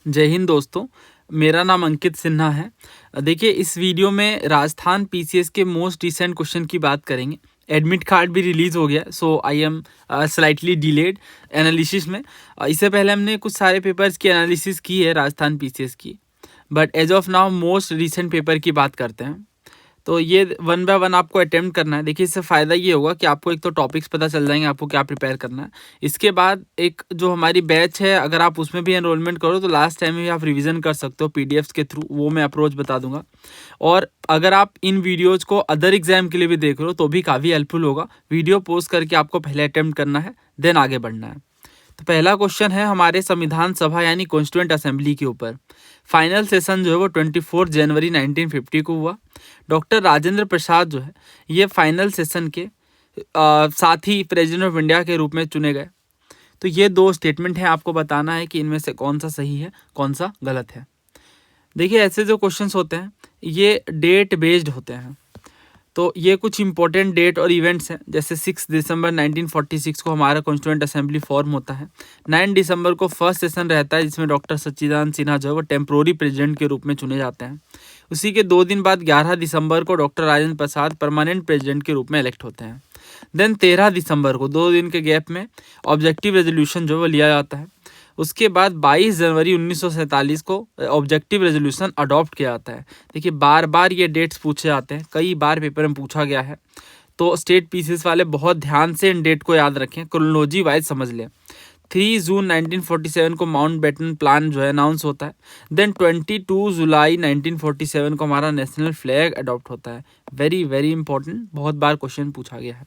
जय हिंद दोस्तों, मेरा नाम अंकित सिन्हा है। देखिए, इस वीडियो में राजस्थान पीसीएस के मोस्ट रिसेंट क्वेश्चन की बात करेंगे। एडमिट कार्ड भी रिलीज हो गया, so I am slightly delayed analysis में। इससे पहले हमने कुछ सारे पेपर्स की एनालिसिस की है राजस्थान पीसीएस की, but as of now most recent paper की बात करते हैं। तो ये वन बाय वन आपको अटेम्प्ट करना है। देखिए, इससे फ़ायदा ये होगा कि आपको एक तो टॉपिक्स पता चल जाएंगे, आपको क्या प्रिपेयर करना है। इसके बाद एक जो हमारी बैच है, अगर आप उसमें भी एनरोलमेंट करो तो लास्ट टाइम में भी आप रिवीजन कर सकते हो पीडीएफ्स के थ्रू, वो मैं अप्रोच बता दूंगा। और अगर आप इन वीडियोज़ को अदर एग्जाम के लिए भी देख रहे हो तो भी काफ़ी हेल्पफुल होगा। वीडियो पोस्ट करके आपको पहले अटेम्प्ट करना है, देन आगे बढ़ना है। तो पहला क्वेश्चन है हमारे संविधान सभा यानी कॉन्स्टिट्यूएंट असेंबली के ऊपर। फाइनल सेशन जो है वो 24 जनवरी 1950 को हुआ। डॉक्टर राजेंद्र प्रसाद जो है ये फाइनल सेशन के साथी प्रेसिडेंट ऑफ इंडिया के रूप में चुने गए। तो ये दो स्टेटमेंट हैं, आपको बताना है कि इनमें से कौन सा सही है कौन सा गलत है। देखिए, ऐसे जो क्वेश्चंस होते हैं ये डेट बेस्ड होते हैं। तो ये कुछ इंपॉर्टेंट डेट और इवेंट्स हैं, जैसे 6 दिसंबर 1946 को हमारा कॉन्स्टिट्यूएंट असेंबली फॉर्म होता है। 9 दिसंबर को फर्स्ट सेशन रहता है जिसमें डॉक्टर सच्चिदानंद सिन्हा जो है वो टेम्प्रोरी प्रेसिडेंट के रूप में चुने जाते हैं। उसी के 2 दिन बाद 11 दिसंबर को doctor Rajendra Prasad permanent president के रूप में इलेक्ट होते हैं। देन 13 दिसंबर को 2 दिन के गैप में ऑब्जेक्टिव रेजोल्यूशन जो वो लिया जाता है। उसके बाद 22 जनवरी 1947 को ऑब्जेक्टिव रेजोल्यूशन अडॉप्ट किया जाता है। देखिए, बार बार ये डेट्स पूछे जाते हैं, कई बार पेपर में पूछा गया है, तो स्टेट पीसीएस वाले बहुत ध्यान से इन डेट को याद रखें, क्रोनोलॉजी वाइज समझ लें। 3 जून 1947 को माउंट बेटन प्लान जो है अनाउंस होता है। देन 22 जुलाई 1947 को हमारा नेशनल फ्लैग अडॉप्ट होता है। वेरी वेरी इंपॉर्टेंट, बहुत बार क्वेश्चन पूछा गया है।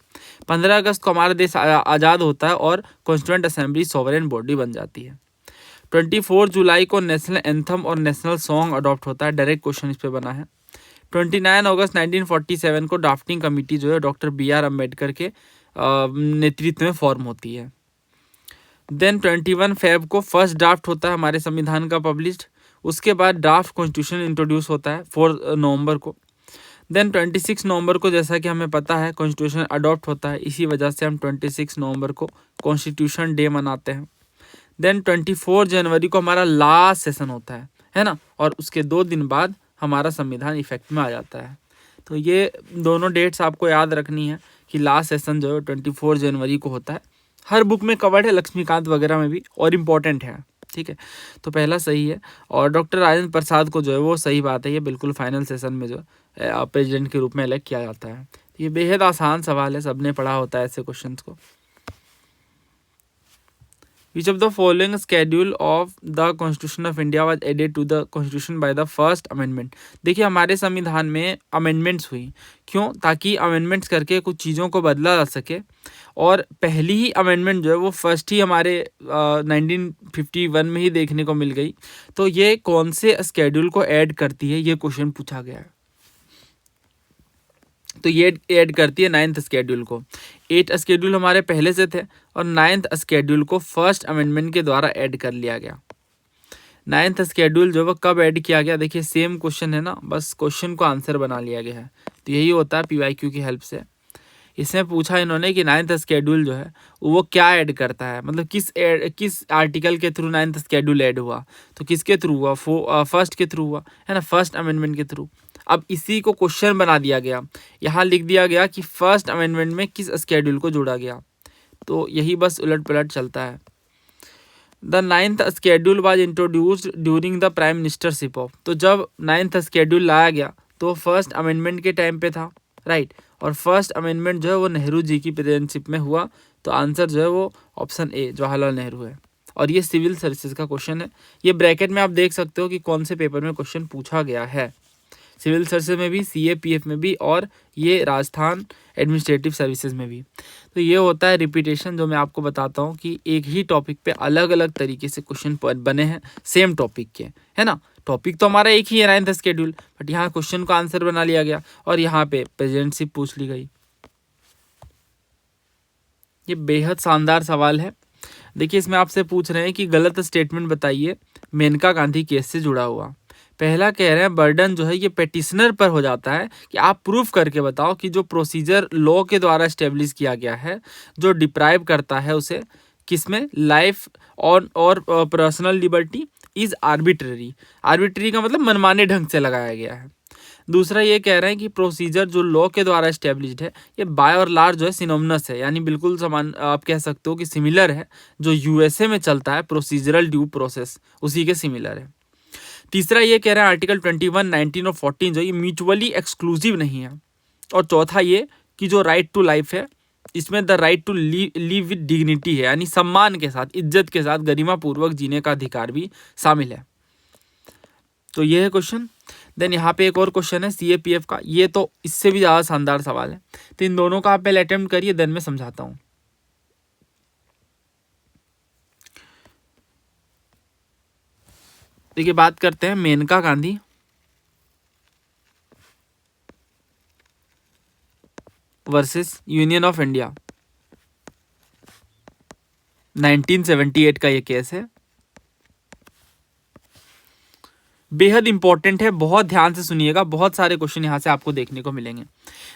15 अगस्त को हमारा देश आज़ाद होता है और कॉन्स्टिट्यूएंट असेंबली सॉवरेन बॉडी बन जाती है। 24 जुलाई को नेशनल एंथम और नेशनल सॉन्ग अडॉप्ट होता है। डायरेक्ट क्वेश्चन इस पर बना है। 29 अगस्त 1947 को ड्राफ्टिंग कमेटी जो है डॉक्टर BR अम्बेडकर के नेतृत्व में फॉर्म होती है। देन 21 फेब को फर्स्ट ड्राफ्ट होता है हमारे संविधान का पब्लिश्ड। उसके बाद ड्राफ्ट कॉन्स्टिट्यूशन इंट्रोड्यूस होता है 4 नवंबर को। देन 26 नवंबर को जैसा कि हमें पता है कॉन्स्टिट्यूशन अडॉप्ट होता है, इसी वजह से हम 26 नवंबर को कॉन्स्टिट्यूशन डे मनाते हैं। देन 24 जनवरी को हमारा लास्ट सेशन होता है ना, और उसके 2 दिन बाद हमारा संविधान इफेक्ट में आ जाता है। तो ये दोनों डेट्स आपको याद रखनी है कि लास्ट सेशन जो है 24 जनवरी को होता है। हर बुक में कवर्ड है, लक्ष्मीकांत वगैरह में भी, और इम्पॉर्टेंट है। ठीक है, तो पहला सही है। और डॉक्टर राजेंद्र प्रसाद को जो है वो सही बात है, ये बिल्कुल फाइनल सेशन में जो प्रेसिडेंट के रूप में इलेक्ट किया जाता है। ये बेहद आसान सवाल है, सबने पढ़ा होता है ऐसे क्वेश्चन को। Which of the following schedule of the Constitution of India was added to the Constitution by the first amendment? देखिए, हमारे संविधान में अमेंडमेंट्स हुई, क्यों? ताकि अमेंडमेंट्स करके कुछ चीज़ों को बदला जा सके। और पहली ही अमेंडमेंट जो है वो फर्स्ट ही हमारे 1951 में ही देखने को मिल गई। तो ये कौन से स्केड्यूल को ऐड करती है, ये क्वेश्चन पूछा गया है। तो ये ऐड करती है 9th स्केड्यूल को। 8 स्केड्यूल हमारे पहले से थे और 9th स्केड्यूल को फर्स्ट अमेंडमेंट के द्वारा ऐड कर लिया गया। 9th स्केड्यूल जो वो कब ऐड किया गया? देखिए, सेम क्वेश्चन है ना, बस क्वेश्चन को आंसर बना लिया गया है। तो यही होता है PYQ की हेल्प से। इसमें पूछा इन्होंने कि 9th स्केड्यूल जो है वो क्या ऐड करता है, मतलब किस आर्टिकल के थ्रू 9th स्केड्यूल ऐड हुआ। तो किसके थ्रू हुआ? फर्स्ट के थ्रू हुआ, है ना, फर्स्ट अमेंडमेंट के थ्रू। अब इसी को क्वेश्चन बना दिया गया, यहाँ लिख दिया गया कि फर्स्ट अमेंडमेंट में किस स्केड्यूल को जोड़ा गया। तो यही बस उलट पलट चलता है। The 9th schedule was introduced during the prime ministership of. तो जब 9th स्केड्यूल लाया गया तो फर्स्ट अमेंडमेंट के टाइम पे था, राइट। और फर्स्ट अमेंडमेंट जो है वो नेहरू जी की प्रेसिडेंटशिप में हुआ। तो आंसर जो है वो ऑप्शन ए जवाहरलाल नेहरू है। और ये सिविल सर्विसेज का क्वेश्चन है। ये ब्रैकेट में आप देख सकते हो कि कौन से पेपर में क्वेश्चन पूछा गया है। सिविल सर्विसेज में भी, CAPF में भी, और ये राजस्थान एडमिनिस्ट्रेटिव सर्विसेज में भी। तो ये होता है रिपीटेशन, जो मैं आपको बताता हूँ कि एक ही टॉपिक पे अलग अलग तरीके से क्वेश्चन बने हैं सेम टॉपिक के, है ना। टॉपिक तो हमारा एक ही है 9th स्केड्यूल, बट यहाँ क्वेश्चन का आंसर बना लिया गया और यहाँ पे प्रेसिडेंटशिप पूछ ली गई। ये बेहद शानदार सवाल है। देखिए, इसमें आपसे पूछ रहे हैं कि गलत स्टेटमेंट बताइए मेनका गांधी केस से जुड़ा हुआ। पहला कह रहे हैं बर्डन जो है ये पेटिशनर पर हो जाता है कि आप प्रूफ करके बताओ कि जो प्रोसीजर लॉ के द्वारा एस्टेब्लिश किया गया है जो डिप्राइव करता है उसे किसमें, लाइफ और personal liberty is arbitrary. Arbitrary का मतलब मनमाने ढंग से लगाया गया है। दूसरा ये कह रहे हैं कि प्रोसीजर जो लॉ के द्वारा एस्टेब्लिश्ड है ये बाय और लार्ज जो है सिनोनिमस है, यानी बिल्कुल समान, आप कह सकते हो कि सिमिलर है। जो यूएसए में चलता है प्रोसीजरल ड्यू प्रोसेस, उसी के सिमिलर है। तीसरा ये कह रहा है आर्टिकल 21, 19 और 14 जो ये म्यूचुअली एक्सक्लूसिव नहीं है। और चौथा ये कि जो राइट टू लाइफ है इसमें the right to live with dignity है, यानी सम्मान के साथ, इज्जत के साथ, गरिमा पूर्वक जीने का अधिकार भी शामिल है। तो ये है क्वेश्चन। देन यहाँ पे एक और क्वेश्चन है सीएपीएफ का, ये तो इससे भी ज़्यादा शानदार सवाल है। तो इन दोनों का आप पहले अटेम्प्ट करिए, देन मैं समझाता हूँ। देखिए बात करते हैं Maneka Gandhi versus Union of India, 1978 का ये केस है। बेहद इंपॉर्टेंट है, बहुत ध्यान से सुनिएगा, बहुत सारे क्वेश्चन यहाँ से आपको देखने को मिलेंगे।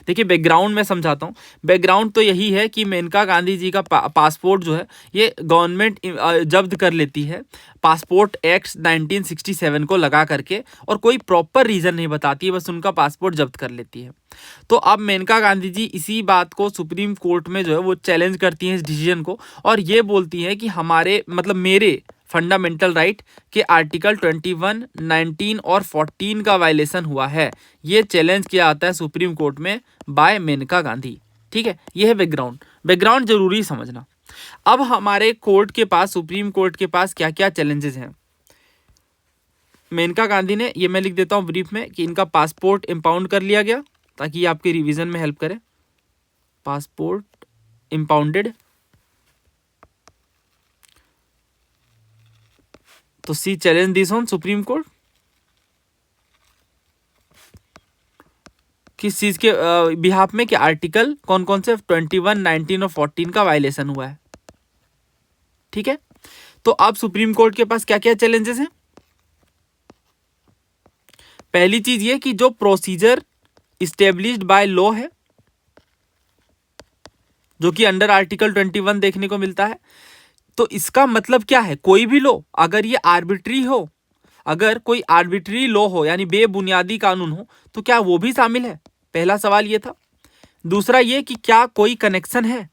देखिए बैकग्राउंड में समझाता हूँ। बैकग्राउंड तो यही है कि मेनका गांधी जी का पासपोर्ट जो है ये गवर्नमेंट जब्त कर लेती है पासपोर्ट एक्ट 1967 को लगा करके, और कोई प्रॉपर रीज़न नहीं बताती है, बस उनका पासपोर्ट जब्त कर लेती है। तो अब मेनका गांधी जी इसी बात को सुप्रीम कोर्ट में जो है वो चैलेंज करती हैं इस डिसीजन को, और ये बोलती हैं कि हमारे मतलब मेरे फंडामेंटल राइट के आर्टिकल 21, 19 और 14 का वायलेशन हुआ है। ये चैलेंज किया आता है सुप्रीम कोर्ट में बाय मेनका गांधी। ठीक है, ये है बैकग्राउंड। बैकग्राउंड जरूरी समझना। अब हमारे कोर्ट के पास, सुप्रीम कोर्ट के पास क्या क्या चैलेंजेस हैं। मेनका गांधी ने, ये मैं लिख देता हूँ ब्रीफ में, कि इनका पासपोर्ट इम्पाउंड कर लिया गया ताकि ये आपके रिवीजन में हेल्प करे। पासपोर्ट इम्पाउंडेड, तो she challenge this on supreme court. किस चीज के बिहाफ में, कि आर्टिकल कौन कौन से 21, 19 और 14 का वायलेशन हुआ है। ठीक है, तो अब सुप्रीम कोर्ट के पास क्या क्या चैलेंजेस हैं। पहली चीज ये कि जो प्रोसीजर इस्टेब्लिश्ड बाय लॉ है, जो कि अंडर आर्टिकल 21 देखने को मिलता है, तो इसका मतलब क्या है, कोई भी लॉ अगर ये आर्बिट्री हो, अगर कोई आर्बिट्री लॉ हो यानी बेबुनियादी कानून हो, तो क्या वो भी शामिल है। पहला सवाल ये था। दूसरा ये कि क्या कोई कनेक्शन है,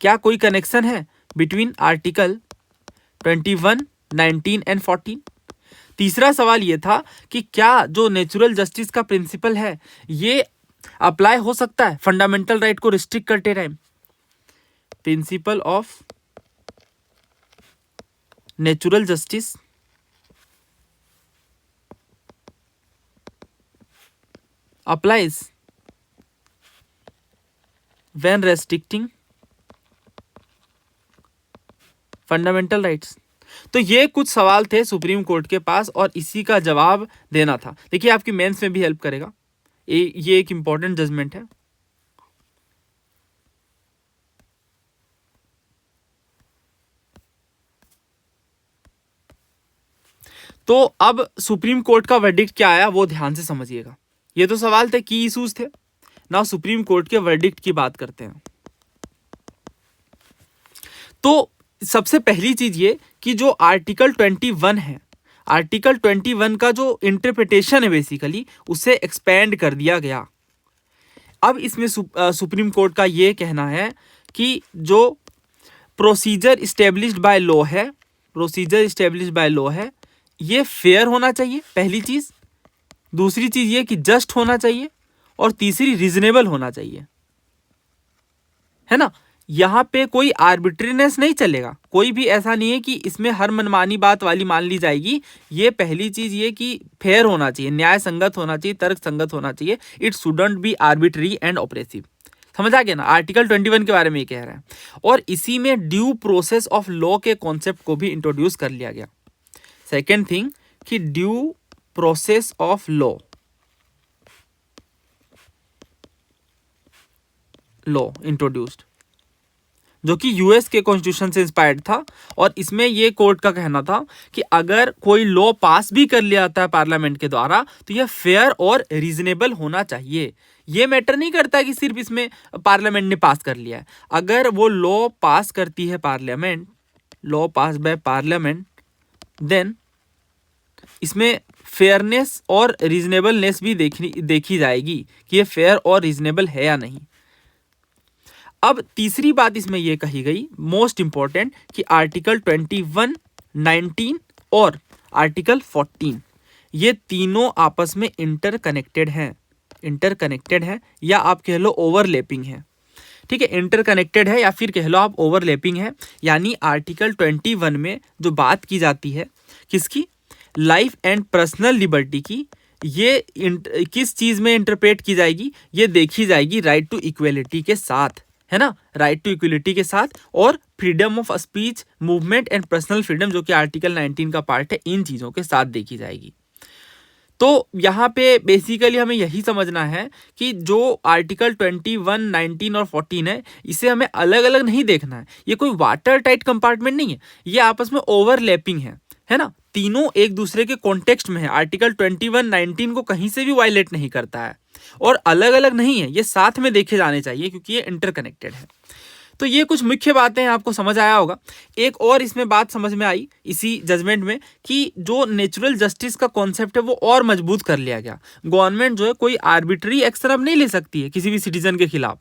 क्या कोई कनेक्शन है बिटवीन आर्टिकल 21, 19 एंड 14। तीसरा सवाल ये था कि क्या जो नेचुरल जस्टिस का प्रिंसिपल है ये अप्लाई हो सकता है फंडामेंटल राइट को रिस्ट्रिक्ट करते time. Principle of natural justice applies when restricting fundamental rights. तो ये कुछ सवाल थे सुप्रीम कोर्ट के पास और इसी का जवाब देना था। देखिए आपकी मेंस में भी हेल्प करेगा, ये एक इंपॉर्टेंट जजमेंट है। तो अब सुप्रीम कोर्ट का वर्डिक्ट क्या आया वो ध्यान से समझिएगा। ये तो सवाल थे, की इशूज थे। नाउ सुप्रीम कोर्ट के वर्डिक्ट की बात करते हैं। तो सबसे पहली चीज ये कि जो आर्टिकल 21 है, आर्टिकल 21 का जो इंटरप्रिटेशन है बेसिकली उसे एक्सपेंड कर दिया गया। अब इसमें सुप्रीम कोर्ट का ये कहना है कि जो प्रोसीजर इस्टेब्लिश्ड बाय लॉ है, प्रोसीजर इस्टेब्लिश्ड बाय लॉ है, ये फेयर होना चाहिए पहली चीज। दूसरी चीज ये कि जस्ट होना चाहिए, और तीसरी रीजनेबल होना चाहिए, है ना। यहां पे कोई आर्बिट्रीनेस नहीं चलेगा, कोई भी ऐसा नहीं है कि इसमें हर मनमानी बात वाली मान ली जाएगी। ये पहली चीज ये कि फेयर होना चाहिए, न्याय संगत होना चाहिए, तर्क संगत होना चाहिए। It shouldn't be arbitrary and oppressive. समझ आ गया ना, आर्टिकल 21 के बारे में ये कह रहा है। और इसी में ड्यू प्रोसेस ऑफ लॉ के कॉन्सेप्ट को भी इंट्रोड्यूस कर लिया गया। सेकेंड थिंग कि due process of law introduced, जो कि यूएस के कॉन्स्टिट्यूशन से इंस्पायर्ड था। और इसमें ये कोर्ट का कहना था कि अगर कोई लॉ पास भी कर लिया जाता है पार्लियामेंट के द्वारा तो यह फेयर और रीजनेबल होना चाहिए। ये मैटर नहीं करता कि सिर्फ इसमें पार्लियामेंट ने पास कर लिया है। अगर वो लॉ पास करती है parliament, law pass by parliament, then इसमें फेयरनेस और रीजनेबलनेस भी देखी जाएगी कि ये फेयर और रीजनेबल है या नहीं। अब तीसरी बात इसमें यह कही गई मोस्ट इंपॉर्टेंट कि आर्टिकल 21, 19 और आर्टिकल 14 ये तीनों आपस में इंटरकनेक्टेड हैं या आप कह लो ओवरलैपिंग है। ठीक है, इंटरकनेक्टेड है या फिर कह लो आप ओवरलैपिंग है। यानी आर्टिकल 21 में जो बात की जाती है किसकी, लाइफ एंड पर्सनल लिबर्टी की, ये किस चीज में इंटरप्रेट की जाएगी, ये देखी जाएगी राइट टू इक्वलिटी के साथ, है ना, राइट टू इक्वलिटी के साथ और freedom of speech, movement and personal freedom जो कि आर्टिकल 19 का पार्ट है, इन चीजों के साथ देखी जाएगी। तो यहाँ पे बेसिकली हमें यही समझना है कि जो आर्टिकल 21, 19 और 14 है, इसे हमें अलग अलग नहीं देखना है। ये कोई वाटर टाइट कंपार्टमेंट नहीं है, ये आपस में ओवरलैपिंग है ना, तीनों एक दूसरे के कॉन्टेक्स्ट में है। आर्टिकल 21, 19 को कहीं से भी वायलेट नहीं करता है और अलग अलग नहीं है, ये साथ में देखे जाने चाहिए क्योंकि ये इंटरकनेक्टेड है। तो ये कुछ मुख्य बातें आपको समझ आया होगा। एक और इसमें बात समझ में आई इसी जजमेंट में कि जो नेचुरल जस्टिस का कॉन्सेप्ट है वो और मजबूत कर लिया गया। गवर्नमेंट जो है कोई आर्बिट्री एक्शन अब नहीं ले सकती है किसी भी सिटीजन के खिलाफ,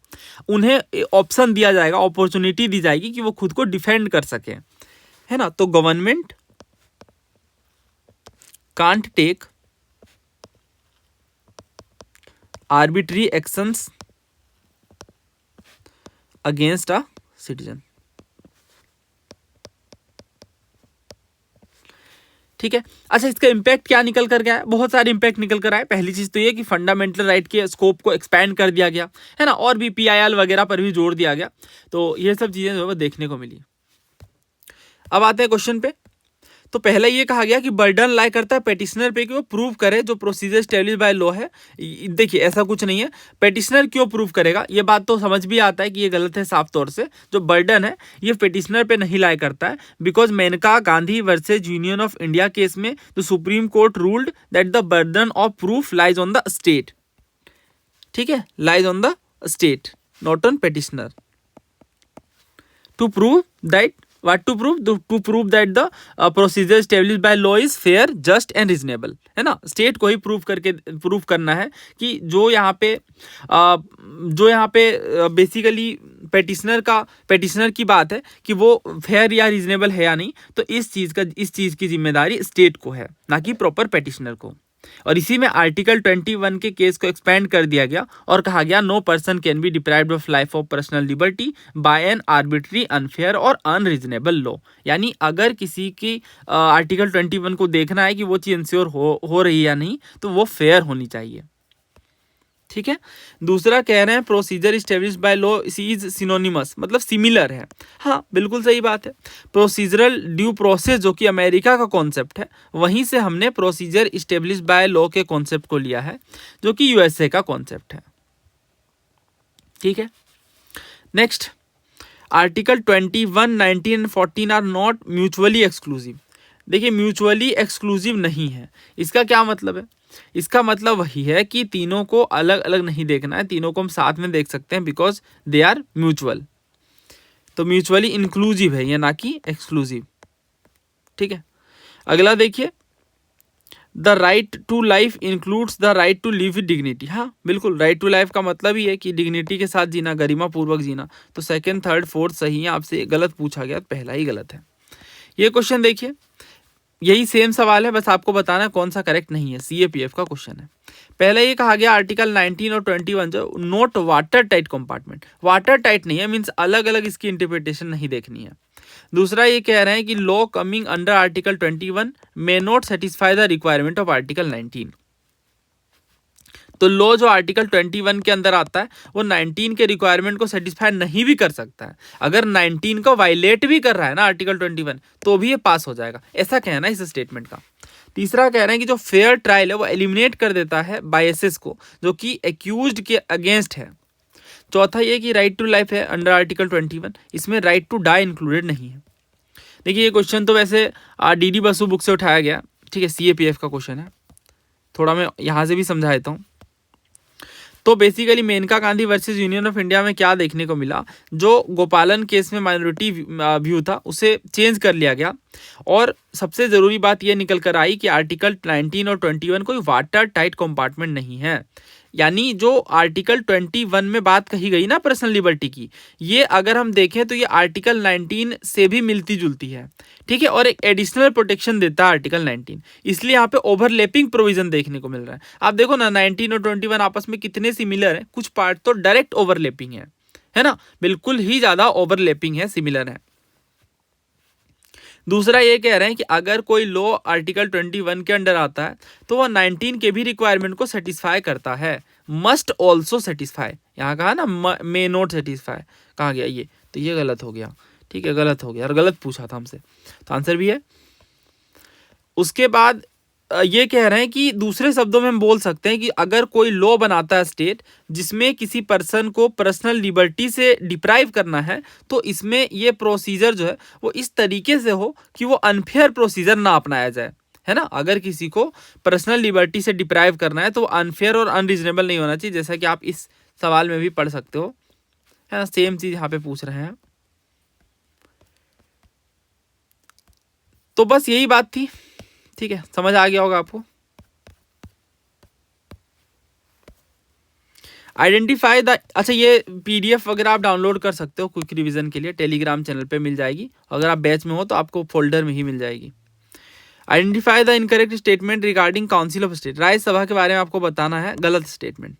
उन्हें ऑप्शन दिया जाएगा, अपॉर्चुनिटी दी जाएगी कि वो खुद को डिफेंड कर सके, है ना। तो government can't take arbitrary actions against a citizen. ठीक है, अच्छा इसका इंपैक्ट क्या निकल कर गया है, बहुत सारे इंपैक्ट निकल कर आए। पहली चीज तो ये कि फंडामेंटल राइट के स्कोप को एक्सपैंड कर दिया गया, है ना, और भी PIL वगैरह पर भी जोर दिया गया। तो ये सब चीजें जो है देखने को मिली। अब आते हैं क्वेश्चन पे। तो पहले ये कहा गया कि बर्डन लाई करता है पेटिशनर पे कि वो प्रूव करे जो प्रोसीजर एस्टेब्लिश बाय लॉ है। देखिए ऐसा कुछ नहीं है, पेटिशनर क्यों प्रूव करेगा, ये बात तो समझ भी आता है कि ये गलत है साफ तौर से। जो बर्डन है ये पेटिशनर पे नहीं लाई करता है, because Maneka Gandhi versus union of India case में the supreme court ruled that the burden of proof lies on the state. ठीक है, lies on the state not on petitioner to prove that What to prove? To prove that the procedure established by law is fair, just and reasonable, है ना। State को ही proof करना है कि जो यहाँ पे बेसिकली पेटिशनर की बात है कि वो फेयर या रीजनेबल है या नहीं। तो इस चीज की जिम्मेदारी स्टेट को है, ना कि प्रॉपर पेटिशनर को। और इसी में आर्टिकल 21 के केस को एक्सपेंड कर दिया गया और कहा गया no person can be deprived of life of personal liberty by an arbitrary, unfair और अनरीजनेबल लॉ। यानी अगर किसी की आर्टिकल 21 को देखना है कि वो चीज इंश्योर हो रही है या नहीं, तो वो फेयर होनी चाहिए। ठीक है, दूसरा कह रहे हैं procedure establish by law is synonymous, मतलब सिमिलर है। हाँ बिल्कुल सही बात है। प्रोसीजरल ड्यू प्रोसेस जो कि अमेरिका का कॉन्सेप्ट है, वहीं से हमने प्रोसीजर इस्टेब्लिश बाय लॉ के कॉन्सेप्ट को लिया है जो कि USA का कॉन्सेप्ट है। ठीक है, next article 21, 19 and 14 are not mutually exclusive. देखिए म्यूचुअली एक्सक्लूसिव नहीं है, इसका क्या मतलब है, इसका मतलब वही है कि तीनों को अलग अलग नहीं देखना है, तीनों को हम साथ में देख सकते हैं बिकॉज दे आर म्यूचुअल। तो म्यूचुअली इंक्लूसिव है ये, ना कि एक्सक्लूसिव। ठीक है, अगला देखिए the right to life includes the right to live with dignity. हाँ बिल्कुल, राइट टू लाइफ का मतलब ही है कि डिग्निटी के साथ जीना, गरिमा पूर्वक जीना। तो सेकंड, थर्ड, फोर्थ सही है, आपसे गलत पूछा गया, पहला ही गलत है। ये क्वेश्चन देखिए, यही सेम सवाल है, बस आपको बताना कौन सा करेक्ट नहीं है। CAPF का क्वेश्चन है। पहले ये कहा गया आर्टिकल 19 और 21 जो note water tight compartment, water tight नहीं है, मींस अलग अलग इसकी इंटरप्रिटेशन नहीं देखनी है। दूसरा ये कह रहे हैं कि law coming under article 21 may not satisfy the requirement of article 19। तो लॉ जो आर्टिकल 21 के अंदर आता है वो 19 के रिक्वायरमेंट को सेटिस्फाई नहीं भी कर सकता है। अगर 19 को वायलेट भी कर रहा है ना आर्टिकल 21, तो भी ये पास हो जाएगा, ऐसा कहना है इस स्टेटमेंट का। तीसरा कह रहे हैं कि जो फेयर ट्रायल है वो एलिमिनेट कर देता है बायसेस को जो कि एक्यूज्ड के अगेंस्ट है। चौथा ये कि राइट टू लाइफ है अंडर आर्टिकल 21, इसमें राइट टू डाई इंक्लूडेड नहीं है। देखिए ये क्वेश्चन तो वैसे DD बसु बुक से उठाया गया, ठीक है, CAPF का क्वेश्चन है। थोड़ा मैं यहाँ से भी समझा देता हूँ। तो basically Maneka Gandhi versus Union of India में क्या देखने को मिला, जो गोपालन केस में माइनॉरिटी व्यू था उसे चेंज कर लिया गया। और सबसे ज़रूरी बात यह निकल कर आई कि आर्टिकल 19 और 21 कोई वाटर टाइट कंपार्टमेंट नहीं है। यानी जो आर्टिकल 21 में बात कही गई ना पर्सनल लिबर्टी की, ये अगर हम देखें तो ये आर्टिकल 19 से भी मिलती जुलती है, ठीक है, और एक एडिशनल प्रोटेक्शन देता है आर्टिकल 19। इसलिए यहाँ पे ओवरलैपिंग प्रोविजन देखने को मिल रहा है। आप देखो ना 19 और 21 आपस में कितने सिमिलर हैं, कुछ पार्ट तो डायरेक्ट ओवरलैपिंग है ना, बिल्कुल ही ज़्यादा ओवरलैपिंग है, सिमिलर है। दूसरा ये कह रहे हैं कि अगर कोई लॉ आर्टिकल 21 के अंडर आता है तो वह 19 के भी रिक्वायरमेंट को सेटिस्फाई करता है, मस्ट ऑल्सो सेटिस्फाई। यहाँ कहा ना मे नॉट सेटिस्फाई, कहा गया ये, तो ये गलत हो गया, ठीक है, गलत हो गया और गलत पूछा था हमसे, तो आंसर भी है। उसके बाद ये कह रहे हैं कि दूसरे शब्दों में हम बोल सकते हैं कि अगर कोई लॉ बनाता है स्टेट जिसमें किसी पर्सन को पर्सनल लिबर्टी से डिप्राइव करना है, तो इसमें ये प्रोसीजर जो है वो इस तरीके से हो कि वो अनफेयर प्रोसीजर ना अपनाया जाए, है ना। अगर किसी को पर्सनल लिबर्टी से डिप्राइव करना है तो अनफेयर और अनरीजनेबल नहीं होना चाहिए, जैसा कि आप इस सवाल में भी पढ़ सकते हो, है ना। सेम चीज़ यहाँ पे पूछ रहे हैं। तो बस यही बात थी, ठीक है, समझ आ गया होगा आपको। आइडेंटिफाई द, अच्छा ये पीडीएफ वगैरह आप डाउनलोड कर सकते हो क्विक रिवीजन के लिए, टेलीग्राम चैनल पे मिल जाएगी। अगर आप बैच में हो तो आपको फोल्डर में ही मिल जाएगी। Identify the incorrect statement regarding council of state, Rajya Sabha के बारे में आपको बताना है गलत स्टेटमेंट।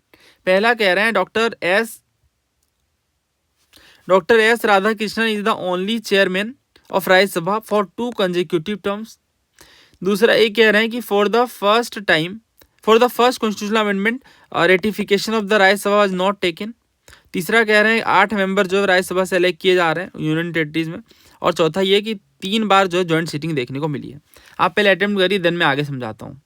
पहला कह रहे हैं doctor S Radhakrishnan is the only chairman of Rajya Sabha for 2 consecutive terms. दूसरा ये कह रहे हैं कि for the first constitutional amendment ratification of the Rajya Sabha was not taken. तीसरा कह रहे हैं 8 मेंबर जो है राज्यसभा से इलेक्ट किए जा रहे हैं यूनियन टेरिटरीज में। और चौथा ये कि 3 बार जो है ज्वाइंट सीटिंग देखने को मिली है। आप पहले अटेम्प्ट करिए, देन मैं आगे समझाता हूँ।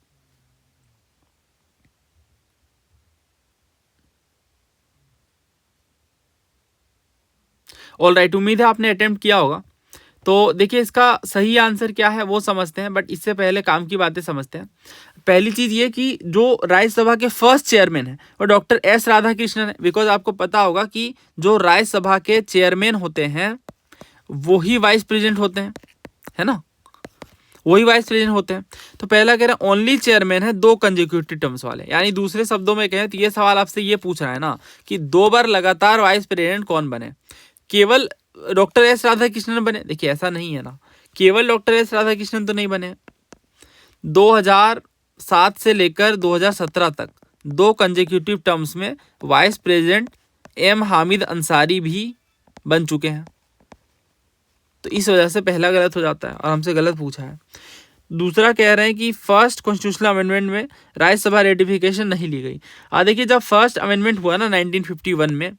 ऑल राइट, उम्मीद है आपने अटेम्प्ट किया होगा। तो देखिए इसका सही आंसर क्या है वो समझते हैं, बट इससे पहले काम की बातें समझते हैं। पहली चीज़ ये कि जो राज्यसभा के फर्स्ट चेयरमैन है वो डॉक्टर एस राधाकृष्णन है। बिकॉज आपको पता होगा कि जो राज्यसभा के चेयरमैन होते हैं वही वाइस प्रेसिडेंट होते हैं, है ना, वही वाइस प्रेसिडेंट होते हैं। तो पहला कह रहे हैं ओनली चेयरमैन है 2 कंसेक्यूटिव टर्म्स वाले, यानी दूसरे शब्दों में कहें तो ये सवाल आपसे ये पूछ रहा है ना कि 2 बार लगातार वाइस प्रेसिडेंट कौन बने। केवल डॉक्टर एस राधाकृष्णन बने? देखिए ऐसा नहीं है ना, केवल डॉक्टर एस राधाकृष्णन तो नहीं बने। 2007 से लेकर 2017 तक 2 कंसेक्यूटिव टर्म्स में vice president M Hamid Ansari भी बन चुके हैं। तो इस वजह से पहला गलत हो जाता है और हमसे गलत पूछा है। दूसरा कह रहे हैं कि फर्स्ट कॉन्स्टिट्यूशनल अमेंडमेंट में राज्यसभा रेटिफिकेशन नहीं ली गई। देखिए जब फर्स्ट अमेंडमेंट हुआ ना 1951 में,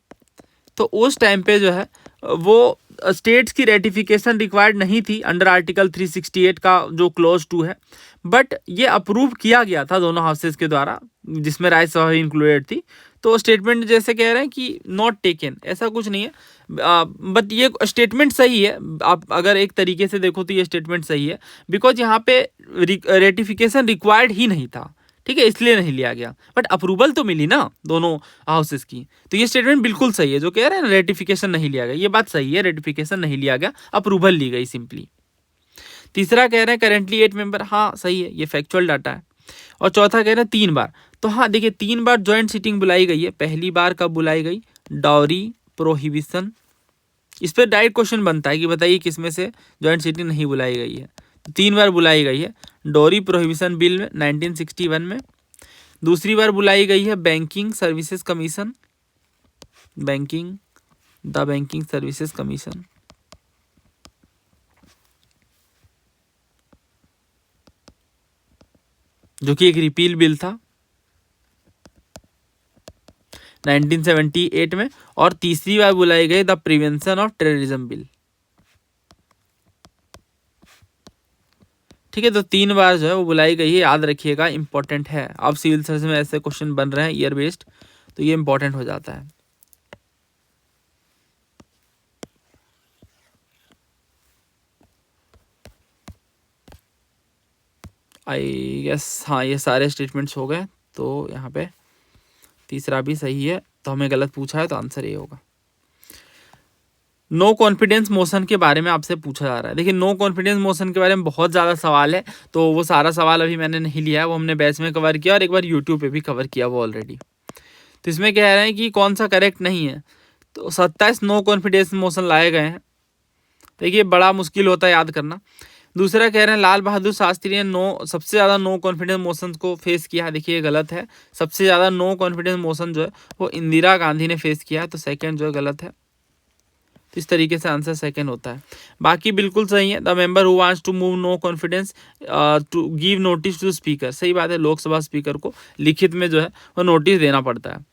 तो उस टाइम पे जो है वो स्टेट्स की रेटिफिकेशन रिक्वायर्ड नहीं थी अंडर आर्टिकल 368 का जो क्लोज 2 है, बट ये अप्रूव किया गया था दोनों हाउसेस के द्वारा जिसमें राज्यसभा इंक्लूडेड थी। तो स्टेटमेंट जैसे कह रहे हैं कि नॉट टेकन, ऐसा कुछ नहीं है, बट ये स्टेटमेंट सही है। आप अगर एक तरीके से देखो तो ये स्टेटमेंट सही है, बिकॉज यहाँ पे रेटिफिकेशन रिक्वायर्ड ही नहीं था, ठीक है, इसलिए नहीं लिया गया, बट अप्रूवल तो मिली ना दोनों हाउसेस की। तो ये स्टेटमेंट बिल्कुल सही है, जो कह रहे हैं रेटिफिकेशन नहीं लिया गया, ये बात सही है, रेटिफिकेशन नहीं लिया गया, अप्रूवल ली गई सिंपली। तीसरा कह रहे हैं करेंटली 8 मेंबर, हाँ सही है, ये फैक्चुअल डाटा है। और चौथा कह रहे हैं 3 बार, तो हाँ देखिए 3 बार ज्वाइंट सीटिंग बुलाई गई है। पहली बार कब बुलाई गई? डाउरी प्रोहिबिशन, इस पर डायरेक्ट क्वेश्चन बनता है कि बताइए किसमें से ज्वाइंट सीटिंग नहीं बुलाई गई है। तो 3 बार बुलाई गई है डॉरी प्रोहिबिशन बिल में 1961 में। दूसरी बार बुलाई गई है banking services commission, banking services commission, जो कि एक रिपील बिल था 1978 में। और तीसरी बार बुलाई गई the prevention of terrorism bill, ठीक है। तो 3 बार जो है वो बुलाई गई है, याद रखिएगा, इंपॉर्टेंट है। अब सिविल सर्विस में ऐसे क्वेश्चन बन रहे हैं ईयर बेस्ड, तो ये इंपॉर्टेंट हो जाता है। आई गेस हाँ ये सारे स्टेटमेंट्स हो गए, तो यहाँ पे तीसरा भी सही है, तो हमें गलत पूछा है, तो आंसर ये होगा। नो कॉन्फिडेंस मोशन के बारे में आपसे पूछा जा रहा है। देखिए नो कॉन्फिडेंस मोशन के बारे में बहुत ज़्यादा सवाल है, तो वो सारा सवाल अभी मैंने नहीं लिया है, वो हमने बैच में कवर किया और एक बार यूट्यूब पे भी कवर किया वो ऑलरेडी। तो इसमें कह रहे हैं कि कौन सा करेक्ट नहीं है, तो 27 नो कॉन्फिडेंस मोशन लाए गए हैं। देखिए बड़ा मुश्किल होता है याद करना। दूसरा कह रहे हैं लाल बहादुर शास्त्री ने सबसे ज़्यादा नो कॉन्फिडेंस मोशन को फेस किया है। देखिए ये गलत है, सबसे ज़्यादा नो कॉन्फिडेंस मोशन जो है वो इंदिरा गांधी ने फेस किया है, तो सेकंड जो है गलत है। तो इस तरीके से आंसर सेकंड होता है। बाकी बिल्कुल सही है। The member who wants to move no confidence to give notice to speaker, सही बात है, लोकसभा स्पीकर को लिखित में जो है वो नोटिस देना पड़ता है।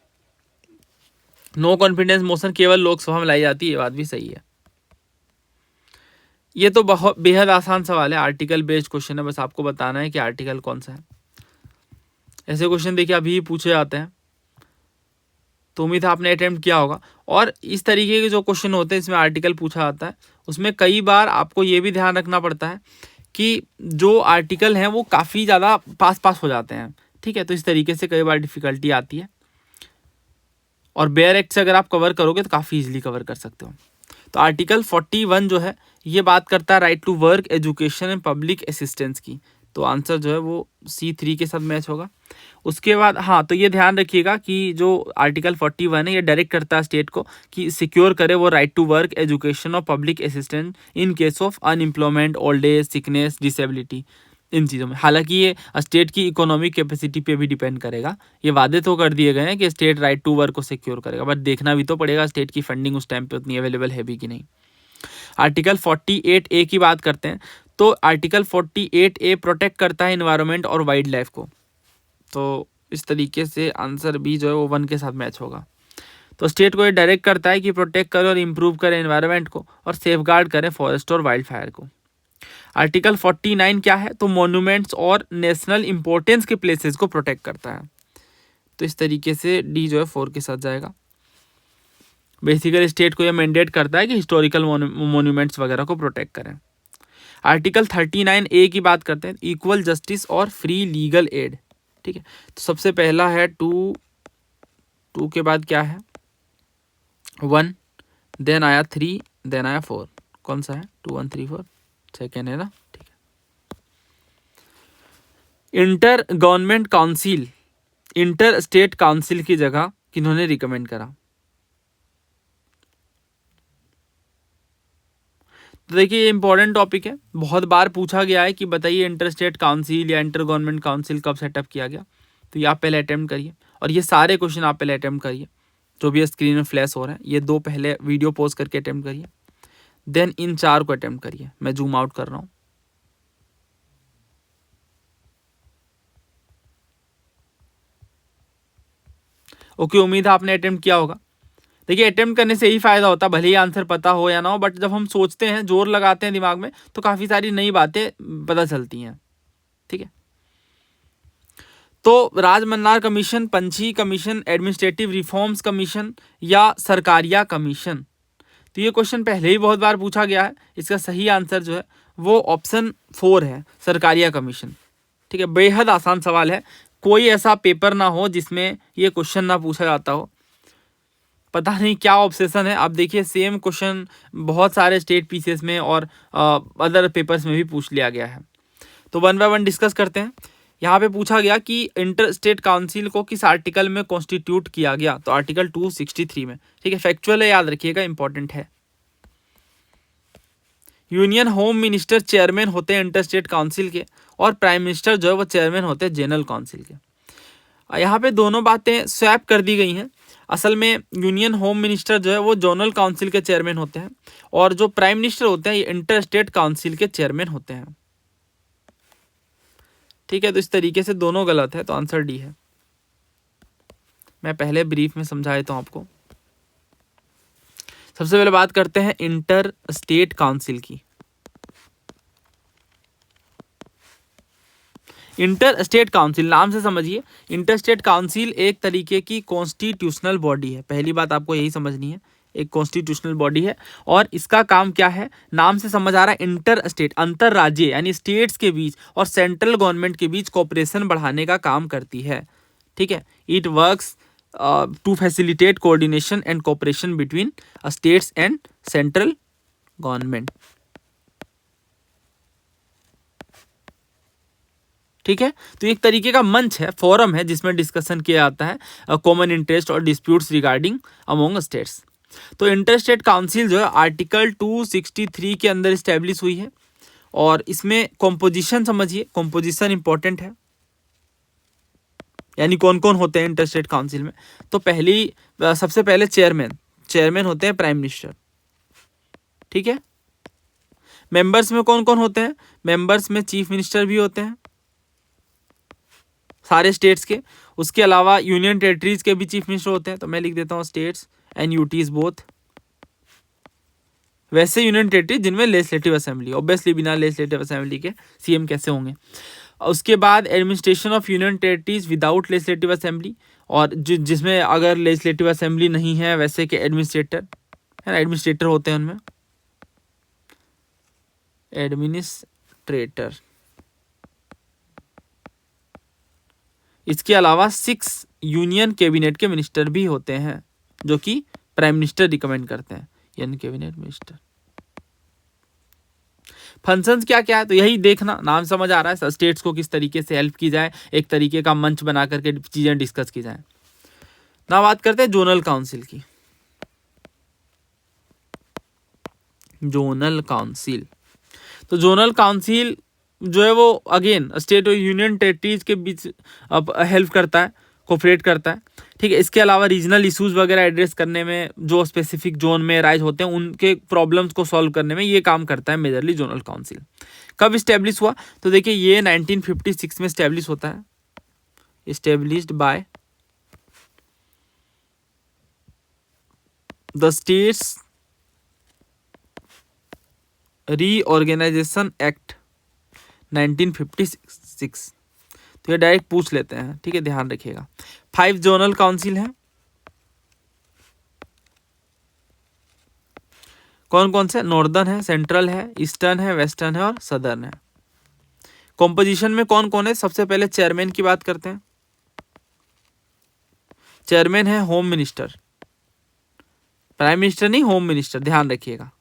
नो कॉन्फिडेंस मोशन केवल लोकसभा में लाई जाती है, ये बात भी सही है। ये तो बहुत बेहद आसान सवाल है, आर्टिकल बेस्ड क्वेश्चन है, बस आपको बताना है कि आर्टिकल कौन सा है। ऐसे क्वेश्चन देखिए अभी पूछे जाते हैं, तो उम्मीद है आपने अटेम्प्ट किया होगा। और इस तरीके के जो क्वेश्चन होते हैं इसमें आर्टिकल पूछा जाता है, उसमें कई बार आपको ये भी ध्यान रखना पड़ता है कि जो आर्टिकल हैं वो काफ़ी ज़्यादा पास हो जाते हैं, ठीक है। तो इस तरीके से कई बार डिफिकल्टी आती है, और बेयर एक्ट से अगर आप कवर करोगे तो काफ़ी इजीली कवर कर सकते हो। तो आर्टिकल 41 जो है ये बात करता है right to work, education and public assistance की, तो आंसर जो है वो C3 के साथ मैच होगा। उसके बाद हाँ, तो ये ध्यान रखिएगा कि जो आर्टिकल 41 है ये डायरेक्ट करता है स्टेट को कि सिक्योर करे वो राइट टू वर्क, एजुकेशन और public assistance in case of unemployment, old age, sickness, disability, इन चीज़ों में। हालांकि ये स्टेट की इकोनॉमिक कैपेसिटी पे भी डिपेंड करेगा। ये वादे तो कर दिए गए हैं कि स्टेट राइट टू वर्क को सिक्योर करेगा, बट देखना भी तो पड़ेगा स्टेट की फंडिंग उस टाइम पे उतनी अवेलेबल है भी कि नहीं। आर्टिकल 48A की बात करते हैं, तो आर्टिकल 48A प्रोटेक्ट करता है इन्वायरमेंट और वाइल्ड लाइफ को, तो इस तरीके से आंसर बी जो है वो 1 के साथ मैच होगा। तो स्टेट को ये डायरेक्ट करता है कि प्रोटेक्ट करे और इम्प्रूव करे एनवायरनमेंट को और सेफगार्ड करे फॉरेस्ट और वाइल्ड फायर को। आर्टिकल 49 क्या है, तो मॉन्यूमेंट्स और नेशनल इंपॉर्टेंस के प्लेसेस को प्रोटेक्ट करता है, तो इस तरीके से डी जो है 4 के साथ जाएगा। बेसिकली स्टेट को यह मैंडेट करता है कि हिस्टोरिकल मॉन्यूमेंट्स वगैरह को प्रोटेक्ट करें। आर्टिकल 39A की बात करते हैं, इक्वल जस्टिस और फ्री लीगल एड, ठीक है। तो सबसे पहला है 2 के बाद क्या है 1, देन आया 3, देन आया 4, कौन सा है 2 1 3 4, सेकेंड है ना, ठीक है। Inter government council, inter state council की जगह किन्होंने रिकमेंड करा, तो देखिए ये इंपॉर्टेंट टॉपिक है, बहुत बार पूछा गया है कि बताइए इंटर स्टेट काउंसिल या इंटर गवर्नमेंट काउंसिल कब सेटअप किया गया। तो ये आप पहले अटेम्प्ट करिए, और ये सारे क्वेश्चन आप पहले अटेम्प्ट करिए जो भी स्क्रीन में फ्लैश हो रहे हैं, ये 2 पहले वीडियो पोस्ट करके अटेम्प्ट करिए, देन इन 4 को अटेम्प्ट करिए। मैं जूम आउट कर रहा हूँ। ओके, उम्मीद है आपने अटेम्प्ट किया होगा। देखिए अटेम्प्ट करने से यही फायदा होता है, भले ही आंसर पता हो या ना हो, बट जब हम सोचते हैं, जोर लगाते हैं दिमाग में, तो काफ़ी सारी नई बातें पता चलती हैं, ठीक है। तो राजमन्नार कमीशन, पंछी कमीशन, एडमिनिस्ट्रेटिव रिफॉर्म्स कमीशन या सरकारिया कमीशन, तो ये क्वेश्चन पहले ही बहुत बार पूछा गया है। इसका सही आंसर जो है वो ऑप्शन 4 है, सरकारिया कमीशन, ठीक है। बेहद आसान सवाल है, कोई ऐसा पेपर ना हो जिसमें ये क्वेश्चन ना पूछा जाता हो, पता नहीं क्या ऑब्सेशन है। आप देखिए सेम क्वेश्चन बहुत सारे स्टेट पीसीएस में और अदर पेपर्स में भी पूछ लिया गया है। तो 1 बाय 1 डिस्कस करते हैं। यहाँ पे पूछा गया कि इंटर स्टेट काउंसिल को किस आर्टिकल में कॉन्स्टिट्यूट किया गया, तो आर्टिकल 263 में, ठीक है। फैक्चुअल है, याद रखिएगा, इंपॉर्टेंट है। यूनियन होम मिनिस्टर चेयरमैन होते हैं इंटर स्टेट काउंसिल के, और प्राइम मिनिस्टर जो है वो चेयरमैन होते हैं जनरल काउंसिल के। यहाँ पे दोनों बातें स्वैप कर दी गई हैं। असल में यूनियन होम मिनिस्टर जो है वो जनरल काउंसिल के चेयरमैन होते हैं, और जो प्राइम मिनिस्टर होते हैं ये इंटर स्टेट काउंसिल के चेयरमैन होते हैं, ठीक है। तो इस तरीके से दोनों गलत है, तो आंसर डी है। मैं पहले ब्रीफ में समझा देता हूँ आपको। सबसे पहले बात करते हैं इंटर स्टेट काउंसिल की। इंटर स्टेट काउंसिल, नाम से समझिए, इंटर स्टेट काउंसिल एक तरीके की कॉन्स्टिट्यूशनल बॉडी है। पहली बात आपको यही समझनी है, एक कॉन्स्टिट्यूशनल बॉडी है, और इसका काम क्या है, नाम से समझ आ रहा है, इंटर स्टेट, अंतर राज्य, यानी स्टेट्स के बीच और सेंट्रल गवर्नमेंट के बीच कोऑपरेशन बढ़ाने का काम करती है, ठीक है। It works to facilitate coordination and cooperation between states and central government. ठीक है, तो एक तरीके का मंच है, फोरम है, जिसमें डिस्कशन किया जाता है कॉमन इंटरेस्ट और डिस्प्यूट्स रिगार्डिंग अमोंग स्टेट्स। तो इंटर स्टेट काउंसिल जो है आर्टिकल 263 के अंदर इस्टेब्लिश हुई है, और इसमें कॉम्पोजिशन समझिए, कॉम्पोजिशन इंपॉर्टेंट है, यानी कौन कौन होते हैं इंटर स्टेट काउंसिल में। तो सबसे पहले चेयरमैन होते हैं प्राइम मिनिस्टर। ठीक है, मेंबर्स में कौन कौन होते हैं, मेंबर्स में चीफ मिनिस्टर भी होते हैं सारे स्टेट्स के। उसके अलावा यूनियन टेरिटरीज के भी चीफ मिनिस्टर होते हैं, तो मैं लिख देता हूँ स्टेट्स एंड यूटीज बोथ। वैसे यूनियन टेरिटरी जिनमें लेजिस्लेटिव असेंबली, ऑब्वियसली बिना लेजिस्लेटिव असेंबली के सीएम कैसे होंगे। उसके बाद administration of union territories without legislative assembly, और जिसमें अगर लेजिस्लेटिव असेंबली नहीं है वैसे के एडमिनिस्ट्रेटर है ना, एडमिनिस्ट्रेटर होते हैं उनमें, एडमिनिस्ट्रेटर। इसके अलावा 6 यूनियन कैबिनेट के मिनिस्टर भी होते हैं, जो कि प्राइम मिनिस्टर रिकमेंड करते हैं, यूनियन कैबिनेट मिनिस्टर। फंक्शंस क्या क्या है, तो यही देखना, नाम समझ आ रहा है, स्टेट्स को किस तरीके से हेल्प की जाए, एक तरीके का मंच बना करके चीजें डिस्कस की जाए। ना बात करते हैं जोनल काउंसिल की। जोनल काउंसिल, तो जोनल काउंसिल जो है वो अगेन स्टेट और यूनियन टेरिटरीज के बीच अब हेल्प करता है, कोऑपरेट करता है। ठीक है, इसके अलावा रीजनल इश्यूज वगैरह एड्रेस करने में, जो स्पेसिफिक जोन में राइज होते हैं उनके प्रॉब्लम्स को सॉल्व करने में ये काम करता है मेजरली जोनल काउंसिल। कब इस्टेब्लिश हुआ, तो देखिए ये 1956 में इस्टेब्लिश होता है, established by the states reorganisation act 1956। तो ये डायरेक्ट पूछ लेते हैं, ठीक है, ध्यान रखिएगा। 5 जोनल काउंसिल हैं, कौन कौन से, नॉर्दर्न है, सेंट्रल है, ईस्टर्न है, वेस्टर्न है और सदर्न है। कॉम्पोजिशन में कौन कौन है, सबसे पहले चेयरमैन की बात करते हैं। चेयरमैन है होम मिनिस्टर, प्राइम मिनिस्टर नहीं, होम मिनिस्टर, ध्यान रखिएगा।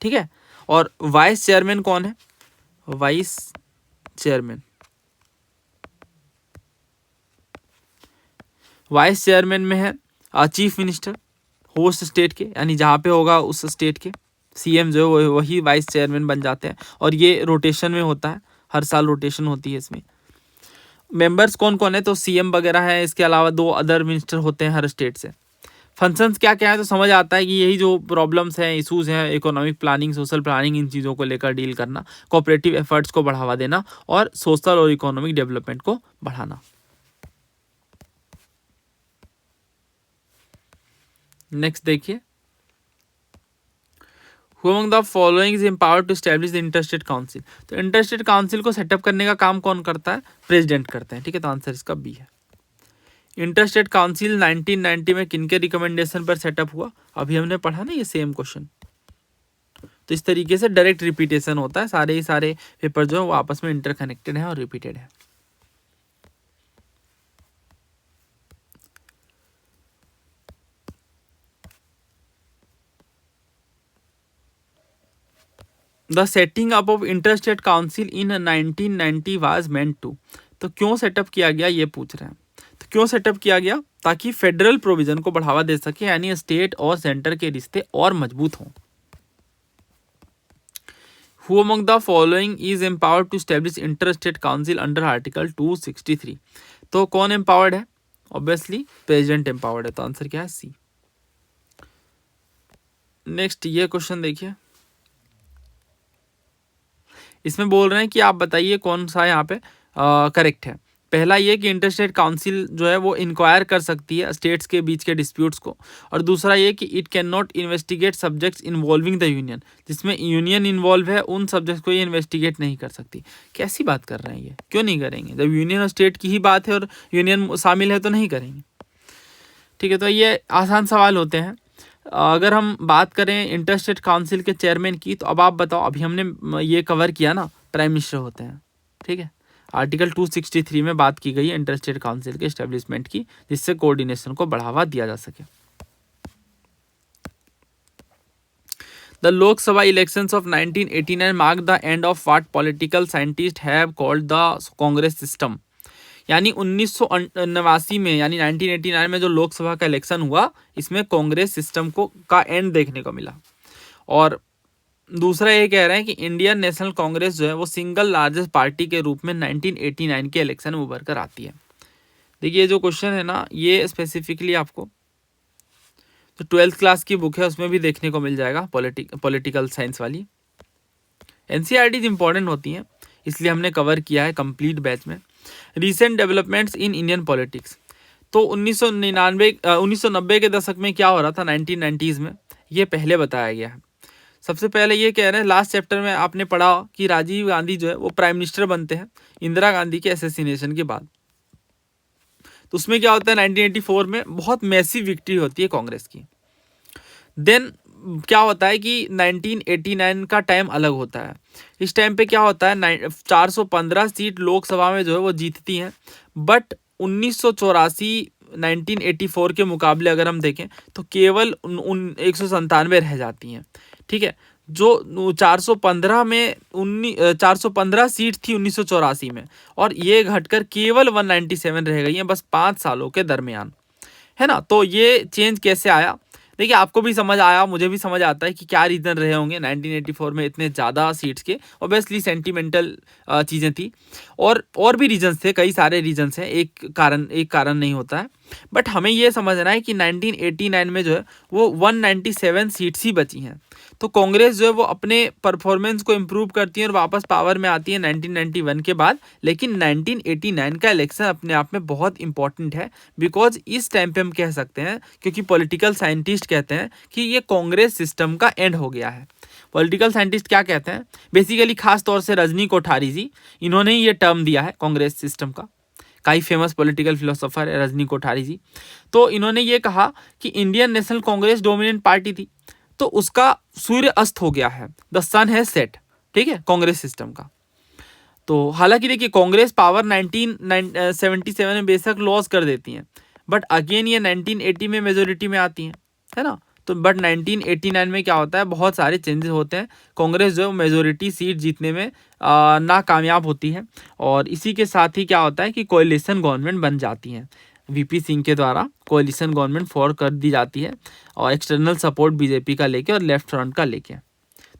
ठीक है, और वाइस चेयरमैन कौन है, वाइस चेयरमैन, वाइस चेयरमैन में है चीफ मिनिस्टर होस्ट स्टेट के, यानी जहाँ पे होगा उस स्टेट के सीएम जो है वही वाइस चेयरमैन बन जाते हैं, और ये रोटेशन में होता है, हर साल रोटेशन होती है इसमें। मेंबर्स कौन कौन है, तो सीएम वगैरह है, इसके अलावा 2 अदर मिनिस्टर होते हैं हर स्टेट से। फंक्शंस क्या क्या है, तो समझ आता है कि यही जो प्रॉब्लम्स हैं, इशूज़ हैं, इकोनॉमिक प्लानिंग, सोशल प्लानिंग, इन चीज़ों को लेकर डील करना, कोऑपरेटिव एफर्ट्स को बढ़ावा देना और सोशल और इकोनॉमिक डेवलपमेंट को बढ़ाना। नेक्स्ट देखिए, Who among the following is empowered to establish the interstate council. तो इंटरस्टेट काउंसिल को सेटअप करने का काम कौन करता है, प्रेसिडेंट करते हैं। ठीक है, तो आंसर इसका बी है। इंटरस्टेट काउंसिल 1990 में किनके रिकमेंडेशन पर सेटअप हुआ, अभी हमने पढ़ा ना ये सेम क्वेश्चन। तो इस तरीके से डायरेक्ट रिपीटेशन होता है, सारे ही सारे पेपर जो है वो आपस में इंटरकनेक्टेड है और रिपीटेड है। The setting up of interstate council in 1990 was meant to. तो क्यों सेटअप किया गया ये पूछ रहे हैं। तो क्यों सेटअप किया गया, ताकि फेडरल प्रोविजन को बढ़ावा दे सके, यानी स्टेट और सेंटर के रिश्ते और मजबूत हों। Who among the following is empowered to establish interstate council under article 263। तो कौन एम्पावर्ड है, ऑब्वियसली प्रेसिडेंट एम्पावर्ड है, तो आंसर क्या है सी। नेक्स्ट ये क्वेश्चन देखिए, इसमें बोल रहे हैं कि आप बताइए कौन सा यहाँ पे करेक्ट है। पहला ये कि इंटरस्टेट काउंसिल जो है वो इंक्वायर कर सकती है स्टेट्स के बीच के डिस्प्यूट्स को, और दूसरा ये कि it can not investigate subjects involving the union, जिसमें यूनियन इन्वॉल्व है उन सब्जेक्ट्स को ये इन्वेस्टिगेट नहीं कर सकती। कैसी बात कर रहे हैं ये, क्यों नहीं करेंगे, जब यूनियन और स्टेट की ही बात है और यूनियन शामिल है तो नहीं करेंगे। ठीक है, तो ये आसान सवाल होते हैं। अगर हम बात करें इंटरस्टेट काउंसिल के चेयरमैन की, तो अब आप बताओ, अभी हमने ये कवर किया ना, प्राइम मिनिस्टर होते हैं। ठीक है, आर्टिकल 263 में बात की गई है इंटर स्टेट काउंसिल के एस्टेब्लिशमेंट की, जिससे कोऑर्डिनेशन को बढ़ावा दिया जा सके। The Lok Sabha elections of 1989 marked the end of what political scientists have called the Congress system। यानी 1989 में यानी 1989 में जो लोकसभा का इलेक्शन हुआ, इसमें कांग्रेस सिस्टम को का एंड देखने को मिला। और दूसरा ये कह रहे हैं कि इंडियन नेशनल कांग्रेस जो है वो सिंगल लार्जेस्ट पार्टी के रूप में 1989 के इलेक्शन में उभर कर आती है। देखिए जो क्वेश्चन है ना, ये स्पेसिफिकली आपको तो 12th क्लास की बुक है उसमें भी देखने को मिल जाएगा, पॉलिटिकल साइंस वाली। एनसीईआरटी इंपॉर्टेंट होती हैं, इसलिए हमने कवर किया है कंप्लीट बैच में। Recent developments in Indian politics, तो 1990 के दशक में क्या हो रहा था 1990s में, ये पहले बताया गया है। सबसे पहले ये कह रहे हैं, लास्ट चैप्टर में आपने पढ़ा कि राजीव गांधी जो है वो प्राइम मिनिस्टर बनते हैं इंदिरा गांधी के असैसिनेशन के बाद। तो उसमें क्या होता है 1984 में बहुत मैसिव विक्ट्री होती है कांग्रेस की। देन क्या होता है कि 1989 का टाइम अलग होता है। इस टाइम पे क्या होता है 415 सीट लोकसभा में जो है वो जीतती हैं, बट 1984 के मुकाबले अगर हम देखें तो केवल 197 रह जाती हैं। ठीक है, जो 415 सीट थी 1984 में, और ये घटकर केवल 197 रह गई हैं बस 5 सालों के दरमियान, है ना। तो ये चेंज कैसे आया, देखिए आपको भी समझ आया, मुझे भी समझ आता है कि क्या रीज़न रहे होंगे 1984 में इतने ज़्यादा सीट्स के। ऑब्वियसली सेंटिमेंटल चीज़ें थी, और भी रीजंस थे, कई सारे रीजंस हैं, एक कारण नहीं होता है। बट हमें ये समझना है कि 1989 में जो है वो 197 सीट्स ही बची हैं। तो कांग्रेस जो है वो अपने परफॉर्मेंस को इम्प्रूव करती है और वापस पावर में आती है 1991 के बाद। लेकिन 1989 का इलेक्शन अपने आप में बहुत इंपॉर्टेंट है, बिकॉज इस टाइम पे हम कह सकते हैं, क्योंकि पॉलिटिकल साइंटिस्ट कहते हैं कि ये कांग्रेस सिस्टम का एंड हो गया है। पॉलिटिकल साइंटिस्ट क्या कहते हैं, बेसिकली खास तौर से रजनी कोठारी जी, इन्होंने ही ये टर्म दिया है कांग्रेस सिस्टम का। काफ़ी फेमस पॉलिटिकल फिलोसोफर है रजनी कोठारी जी। तो इन्होंने ये कहा कि Indian national Congress dominant party थी, तो उसका सूर्य अस्त हो गया है, द सन है सेट, ठीक है, कांग्रेस सिस्टम का। तो हालांकि देखिए कांग्रेस पावर 1977 में बेशक लॉस कर देती हैं, बट अगेन ये 1980 में मेजोरिटी में आती हैं, है ना। तो बट 1989 में क्या होता है, बहुत सारे चेंजेस होते हैं, कांग्रेस जो है मेजोरिटी सीट जीतने में नाकामयाब होती है, और इसी के साथ ही क्या होता है कि कोएलिशन गवर्नमेंट बन जाती है। वीपी सिंह के द्वारा कोएलिशन गवर्नमेंट फॉर्म कर दी जाती है, और एक्सटर्नल सपोर्ट बीजेपी का लेके और लेफ्ट फ्रंट का लेके।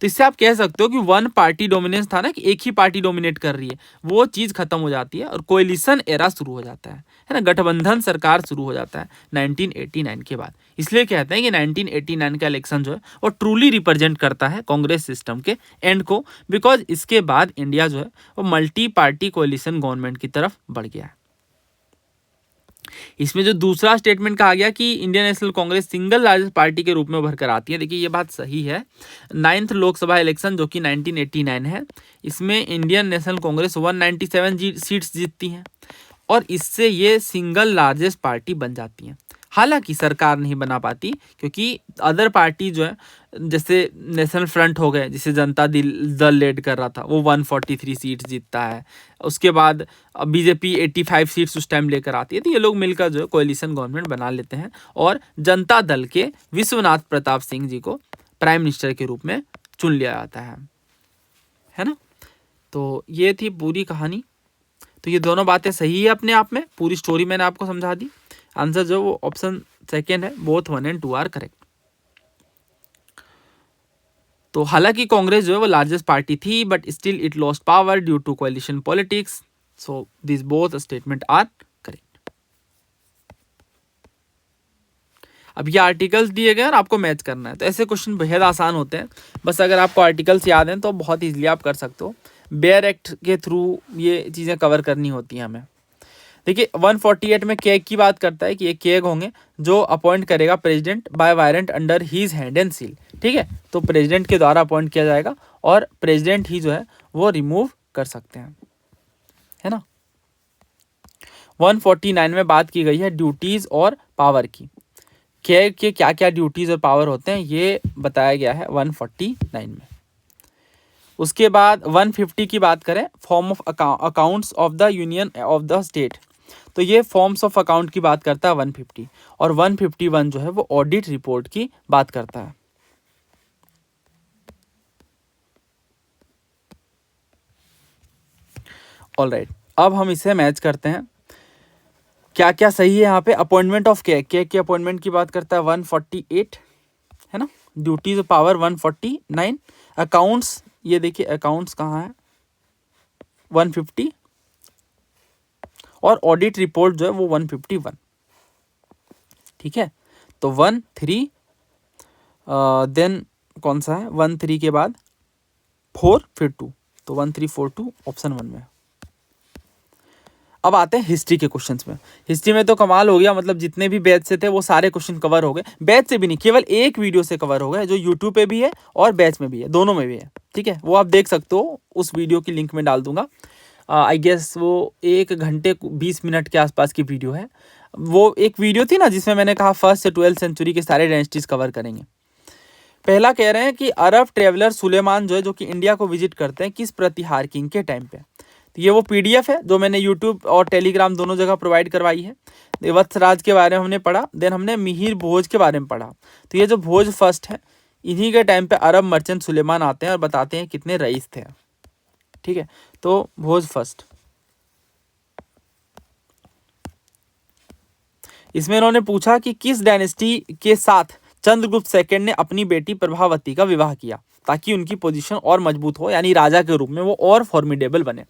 तो इससे आप कह सकते हो कि वन पार्टी डोमिनेंस था ना, कि एक ही पार्टी डोमिनेट कर रही है, वो चीज़ खत्म हो जाती है और कोएलिशन एरा शुरू हो जाता है ना, गठबंधन सरकार शुरू हो जाता है 1989 के बाद। इसलिए कहते हैं कि 1989 का इलेक्शन जो है वो ट्रूली रिप्रेजेंट करता है कांग्रेस सिस्टम के एंड को, बिकॉज इसके बाद इंडिया जो है वो मल्टी पार्टी कोएलिशन गवर्नमेंट की तरफ बढ़ गया है। इसमें जो दूसरा स्टेटमेंट कहा गया कि Indian national Congress single largest party के रूप में उभर कर आती है, देखिए ये बात सही है। 9th लोकसभा इलेक्शन जो कि 1989 है, इसमें इंडियन नेशनल कांग्रेस 197 सीट्स जीतती हैं, और इससे ये सिंगल लार्जेस्ट पार्टी बन जाती हैं। हालांकि सरकार नहीं बना पाती, क्योंकि अदर पार्टी जो है, जैसे नेशनल फ्रंट हो गए, जिसे जनता दल लीड कर रहा था, वो 143 सीट्स जीतता है। उसके बाद बीजेपी 85 सीट्स उस टाइम लेकर आती है। तो ये लोग मिलकर जो है कोएलिशन गवर्नमेंट बना लेते हैं, और जनता दल के विश्वनाथ प्रताप सिंह जी को प्राइम मिनिस्टर के रूप में चुन लिया जाता है ना। तो ये थी पूरी कहानी। तो ये दोनों बातें सही है अपने आप में, पूरी स्टोरी मैंने आपको समझा दी। आंसर जो वो ऑप्शन सेकेंड है, बोथ 1 and 2 आर करेक्ट। तो हालांकि कांग्रेस जो है वो लार्जेस्ट पार्टी थी, but still it lost power due to coalition politics. So this both statement are correct. अब ये आर्टिकल्स दिए गए और आपको मैच करना है, तो ऐसे क्वेश्चन बेहद आसान होते हैं। बस अगर आपको आर्टिकल्स याद हैं तो बहुत इजीली आप कर सकते हो। बेयर एक्ट के थ्रू ये चीज़ें कवर करनी होती हैं हमें। देखिए 148 में कैग की बात करता है कि ये कैग होंगे जो अपॉइंट करेगा president by warrant under his hand and seal, ठीक है। तो प्रेसिडेंट के द्वारा अपॉइंट किया जाएगा, और प्रेसिडेंट ही जो है वो रिमूव कर सकते हैं, है ना। 149 में बात की गई है ड्यूटीज और पावर की। कैग के क्या क्या ड्यूटीज और पावर होते हैं ये बताया गया है 149 में। उसके बाद 150 की बात करें, form of accounts of the union of the state, तो ये फॉर्म्स ऑफ अकाउंट की बात करता है 150, और 151 जो है वो ऑडिट रिपोर्ट की बात करता है। ऑलराइट, अब हम इसे मैच करते हैं, क्या क्या सही है यहाँ पे। अपॉइंटमेंट ऑफ के की अपॉइंटमेंट की बात करता है 148, है ना। Duties power 149। अकाउंट्स, ये देखिए अकाउंट्स कहाँ है, 150, और ऑडिट रिपोर्ट जो है वो 151। ठीक है, तो 13, देन कौन सा है 13 के बाद 4 फिर 2, तो 1342 ऑप्शन 1 में। अब आते हैं हिस्ट्री के क्वेश्चंस में। हिस्ट्री में तो कमाल हो गया, मतलब जितने भी बैच से थे वो सारे क्वेश्चन कवर हो गए। बैच से भी नहीं, केवल एक वीडियो से कवर हो गए, जो यूट्यूब पे भी है और बैच में भी है, दोनों में भी है। ठीक है, वो आप देख सकते हो, उस वीडियो की लिंक में डाल दूंगा। आई गेस वो 1 घंटे 20 मिनट के आसपास की वीडियो है। वो एक वीडियो थी ना जिसमें मैंने कहा 1st से 12th सेंचुरी के सारे डायनेस्टीज कवर करेंगे। पहला कह रहे हैं कि अरब ट्रेवलर सुलेमान जो है, जो कि इंडिया को विजिट करते हैं, किस प्रतिहार किंग के टाइम पे। तो ये वो पीडीएफ है जो मैंने यूट्यूब और टेलीग्राम दोनों जगह प्रोवाइड करवाई है। वत्सराज के बारे में हमने पढ़ा, देन हमने मिहिर भोज के बारे में पढ़ा। तो ये जो भोज फर्स्ट है, इन्हीं के टाइम पे अरब मर्चेंट सुलेमान आते हैं और बताते हैं कितने रईस थे। ठीक है, तो भोज फर्स्ट। इसमें इन्होंने पूछा कि किस डायनेस्टी के साथ चंद्रगुप्त सेकंड ने अपनी बेटी प्रभावती का विवाह किया ताकि उनकी पोजीशन और मजबूत हो, यानी राजा के रूप में वो और फॉर्मिडेबल बने।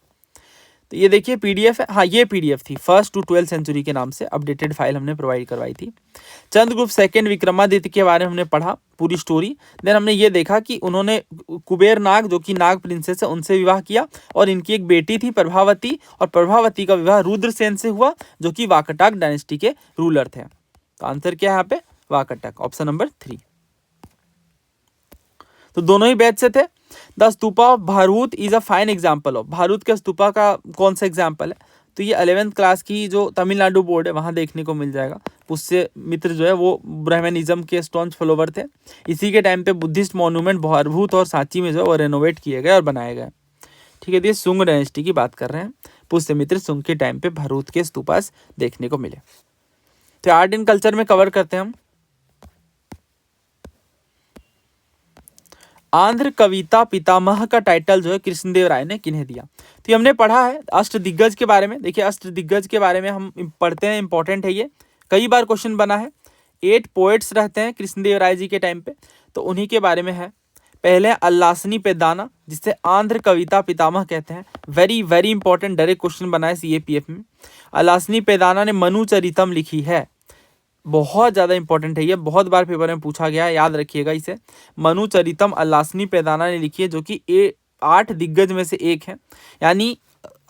तो ये देखिए पीडीएफ है, हाँ ये पीडीएफ थी, 1st to 12th सेंचुरी के नाम से अपडेटेड फाइल हमने प्रोवाइड करवाई थी। चंद्रगुप्त सेकंड विक्रमादित्य के बारे में हमने पढ़ा पूरी स्टोरी। देन हमने ये देखा कि उन्होंने कुबेर नाग, जो कि नाग प्रिंसेस है, उनसे विवाह किया, और इनकी एक बेटी थी प्रभावती, और प्रभावती का विवाह रुद्रसेन से हुआ, जो कि वाकटाक डायनेस्टी के रूलर थे। तो आंसर क्या है यहाँ पे, वाकटाक, ऑप्शन नंबर 3। तो दोनों ही बैच से थे। The stupa of Bharhut is a fine example of, Bharhut के स्तूपा का कौन सा एग्जाम्पल है, तो ये 11th क्लास की जो तमिलनाडु बोर्ड है वहाँ देखने को मिल जाएगा। पुष्य मित्र जो है वो ब्राह्मणिज्म के स्टॉन्च फॉलोवर थे। इसी के टाइम पे बुद्धिस्ट मॉन्यूमेंट भारभूत और सांची में जो है वो रेनोवेट किए गए और बनाए गए। ठीक है, तो ये सुंग डायनेस्टी की बात कर रहे हैं। पुष्यमित्र सुंग के टाइम पे भारूत के स्तूपास देखने को मिले। तो आर्ट एंड कल्चर में कवर करते हैं हम। आंध्र कविता पितामह का टाइटल जो है कृष्णदेव राय ने किन्हें दिया। तो हमने पढ़ा है अष्टदिग्गज के बारे में। देखिए अष्टदिग्गज के बारे में हम पढ़ते हैं, इंपॉर्टेंट है ये, कई बार क्वेश्चन बना है। 8 पोएट्स रहते हैं कृष्णदेव राय जी के टाइम पे, तो उन्हीं के बारे में है। पहले अल्लासनी पेदाना, जिसे आंध्र कविता पितामह कहते हैं, very very important, direct question बना है सीएपीएफ में। अल्लासनी पेदाना ने मनुचरितम लिखी है, बहुत ज़्यादा इंपॉर्टेंट है ये, बहुत बार पेपर में पूछा गया है, याद रखिएगा इसे। मनुचरितम अल्लासनी पेदाना ने लिखी है, जो कि 8 दिग्गज में से एक है, यानी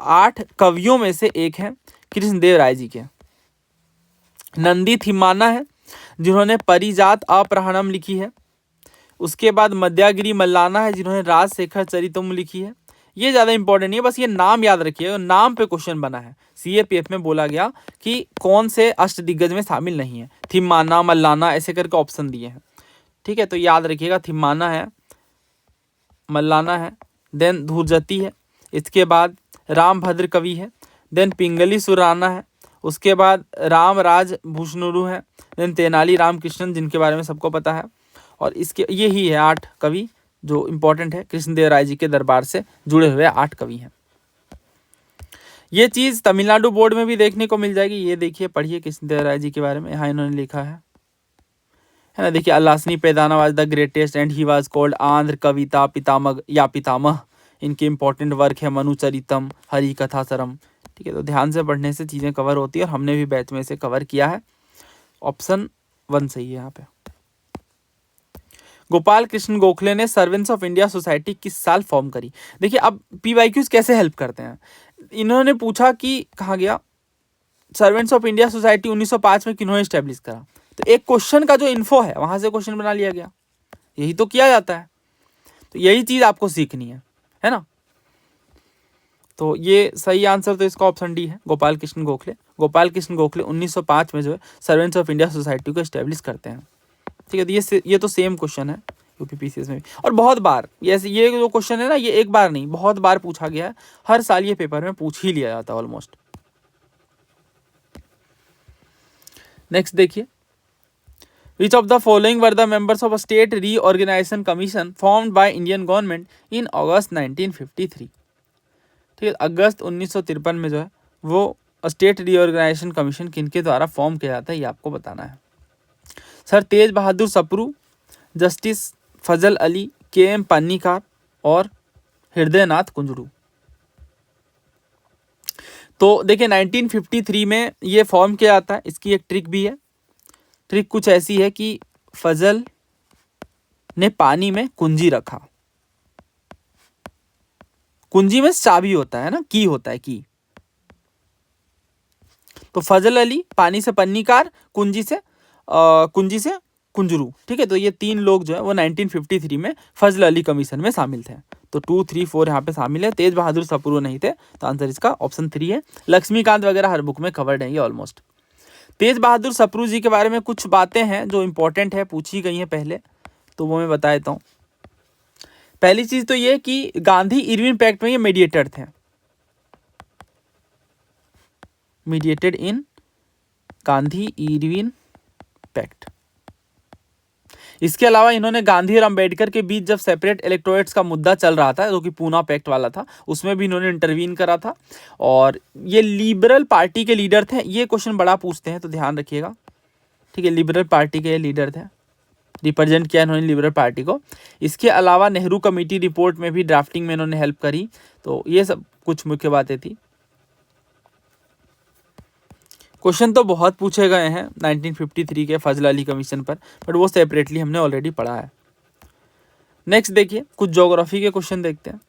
8 कवियों में से एक है कृष्णदेव राय जी के। नंदी थिम्माना है जिन्होंने परिजात अपराहणम लिखी है। उसके बाद मध्यागिरी मल्लाना है जिन्होंने राजशेखर चरितम लिखी है। ये ज़्यादा इंपॉर्टेंट नहीं है, बस ये नाम याद रखिएगा, नाम पे क्वेश्चन बना है। सीएपीएफ में बोला गया कि कौन से अष्टदिग्गज में शामिल नहीं है, थिम्माना मल्लाना ऐसे करके ऑप्शन दिए हैं। ठीक है, तो याद रखिएगा थिम्माना है, मल्लाना है, देन धूर्जती है, इसके बाद रामभद्र कवि है, देन पिंगली सुराना है, उसके बाद रामराज भूषणुरु है, देन तेनाली रामकृष्णन जिनके बारे में सबको पता है, और इसके यही है 8 कवि जो इंपॉर्टेंट है, कृष्णदेव राय जी के दरबार से जुड़े हुए 8 कवि हैं। ये चीज़ तमिलनाडु बोर्ड में भी देखने को मिल जाएगी। ये देखिए, पढ़िए कृष्णदेव राय जी के बारे में, यहाँ इन्होंने लिखा है ना। देखिए Allasani Peddana was the greatest and he was called Andhra कविता पितामह या पितामह। इनके इंपॉर्टेंट वर्क है मनुचरितम, हरि कथा सरम। ठीक है, तो ध्यान से पढ़ने से चीज़ें कवर होती है, और हमने भी बैच में से कवर किया है। ऑप्शन 1 सही है यहाँ पे। गोपाल कृष्ण गोखले ने सर्वेंट्स ऑफ इंडिया सोसाइटी किस साल फॉर्म करी। देखिए अब पीवाईक्यूज कैसे हेल्प करते हैं। इन्होंने पूछा कि कहाँ गया, सर्वेंट्स ऑफ इंडिया सोसाइटी 1905 में किन्होंने स्टैब्लिश करा। तो एक क्वेश्चन का जो इन्फो है वहां से क्वेश्चन बना लिया गया, यही तो किया जाता है। तो यही चीज आपको सीखनी है ना। तो ये सही आंसर तो इसका ऑप्शन डी है, गोपाल कृष्ण गोखले। गोपाल कृष्ण गोखले 1905 में जो है सर्वेंट्स ऑफ इंडिया सोसाइटी को स्टैब्लिश करते हैं। ठीक है, तो ये तो सेम क्वेश्चन है, यूपी पीसीएस में भी, और बहुत बार ये जो क्वेश्चन है ना, ये एक बार नहीं बहुत बार पूछा गया है, हर साल ये पेपर में पूछ ही लिया जाता है ऑलमोस्ट। नेक्स्ट देखिए, which of the following were the members of state reorganization commission formed by Indian government in August 1953। ठीक है, अगस्त 1953 में जो है वो स्टेट रीऑर्गेनाइजेशन कमीशन किनके द्वारा फॉर्म किया जाता है, ये आपको बताना है। सर तेज बहादुर सप्रू, जस्टिस फजल अली, के एम पन्नीकार और हृदयनाथ कुंजरू। तो देखिए 1953 में ये फॉर्म किया जाता है। इसकी एक ट्रिक भी है। ट्रिक कुछ ऐसी है कि फजल ने पानी में कुंजी रखा। कुंजी में चाबी होता है ना, की होता है की। तो फजल अली पानी से पन्नीकार, कुंजी से कुंजरू। ठीक है, तो ये तीन लोग जो है वो 1953 में फजल अली कमीशन में शामिल थे। तो 2, 3, 4 यहाँ पे शामिल है। तेज बहादुर सप्रू नहीं थे, तो आंसर इसका ऑप्शन 3 है। लक्ष्मीकांत वगैरह हर बुक में कवर्ड है ये ऑलमोस्ट। तेज बहादुर सप्रू जी के बारे में कुछ बातें हैं जो इंपॉर्टेंट है, पूछी गई हैं पहले, तो वो मैं बता देता हूँ। पहली चीज तो ये कि गांधी इरविन पैक्ट में ये मीडिएटर थे, मीडिएटेड इन गांधी इरविन पैक्ट। इसके अलावा इन्होंने गांधी और अंबेडकर के बीच जब सेपरेट इलेक्टोरेट्स का मुद्दा चल रहा था, जो कि पूना पैक्ट वाला था, उसमें भी इन्होंने इंटरवीन करा था। और ये लिबरल पार्टी के लीडर थे। ये क्वेश्चन बड़ा पूछते हैं तो ध्यान रखिएगा। ठीक है, लिबरल पार्टी के लीडर थे, रिप्रेजेंट किया इन्होंने लिबरल पार्टी को। इसके अलावा नेहरू कमेटी रिपोर्ट में भी ड्राफ्टिंग में इन्होंने हेल्प करी। तो ये सब कुछ मुख्य बातें थी। क्वेश्चन तो बहुत पूछे गए हैं 1953 के फजल अली कमीशन पर, बट वो सेपरेटली हमने ऑलरेडी पढ़ा है। नेक्स्ट देखिए, कुछ ज्योग्राफी के क्वेश्चन देखते हैं।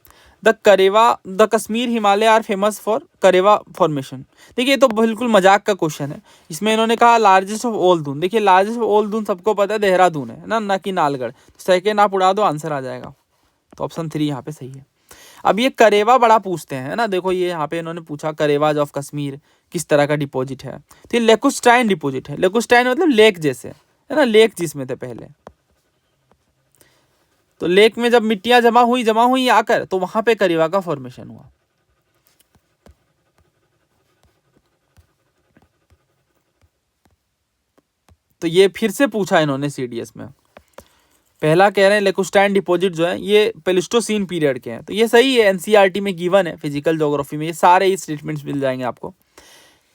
The Kashmir Himalaya are famous for Karewa formation. देखिए ये तो बिल्कुल मजाक का क्वेश्चन है। इसमें इन्होंने कहा लार्जेस्ट ऑफ ऑल दून। देखिए लार्जेस्ट ऑफ ऑल दून सबको पता है देहरादून है ना कि नालगढ़। सेकेंड आप उड़ा दो, आंसर आ जाएगा। तो ऑप्शन 3 यहाँ पे सही है। अब ये करेवा बड़ा पूछते हैं ना। देखो ये यहाँ पे इन्होंने पूछा करेवाज ऑफ कश्मीर किस तरह का डिपॉजिट है, तो ये लेकुस्टाइन डिपॉजिट है। लेकुस्टाइन मतलब लेक जैसे है ना, लेक जिसमें थे पहले। तो लेक में जब मिट्टियां जमा हुई आकर, तो वहां पे करेवा का फॉर्मेशन हुआ। तो ये फिर से पूछा इन्होंने सीडीएस में। पहला कह रहे हैं लेकुस्टाइन डिपॉजिट जो है ये प्लेस्टोसीन पीरियड के हैं। तो ये सही है, एनसीईआरटी में गिवन है, फिजिकल ज्योग्राफी में ये सारे स्टेटमेंट्स मिल जाएंगे आपको।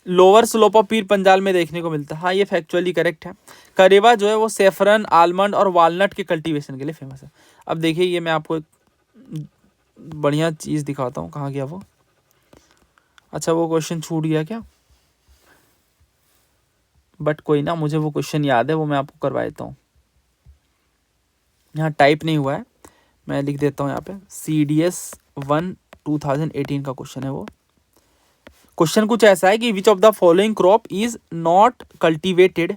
Lower slope of Pir Panjal में देखने को मिलता है। हाँ ये फैक्चुअली करेक्ट है। करेवा जो है वो सेफरन, आलमंड और वालनट के कल्टीवेशन के लिए फेमस है। अब देखिए ये मैं आपको बढ़िया चीज़ दिखाता हूँ। कहाँ गया वो? अच्छा वो क्वेश्चन छूट गया क्या? बट कोई ना, मुझे वो क्वेश्चन याद है, वो मैं आपको करवा देता हूँ। यहाँ टाइप नहीं हुआ है, मैं लिख देता हूँ यहाँ पे। CDS 1 2018 का क्वेश्चन है वो। क्वेश्चन कुछ ऐसा है कि which of the following crop is not cultivated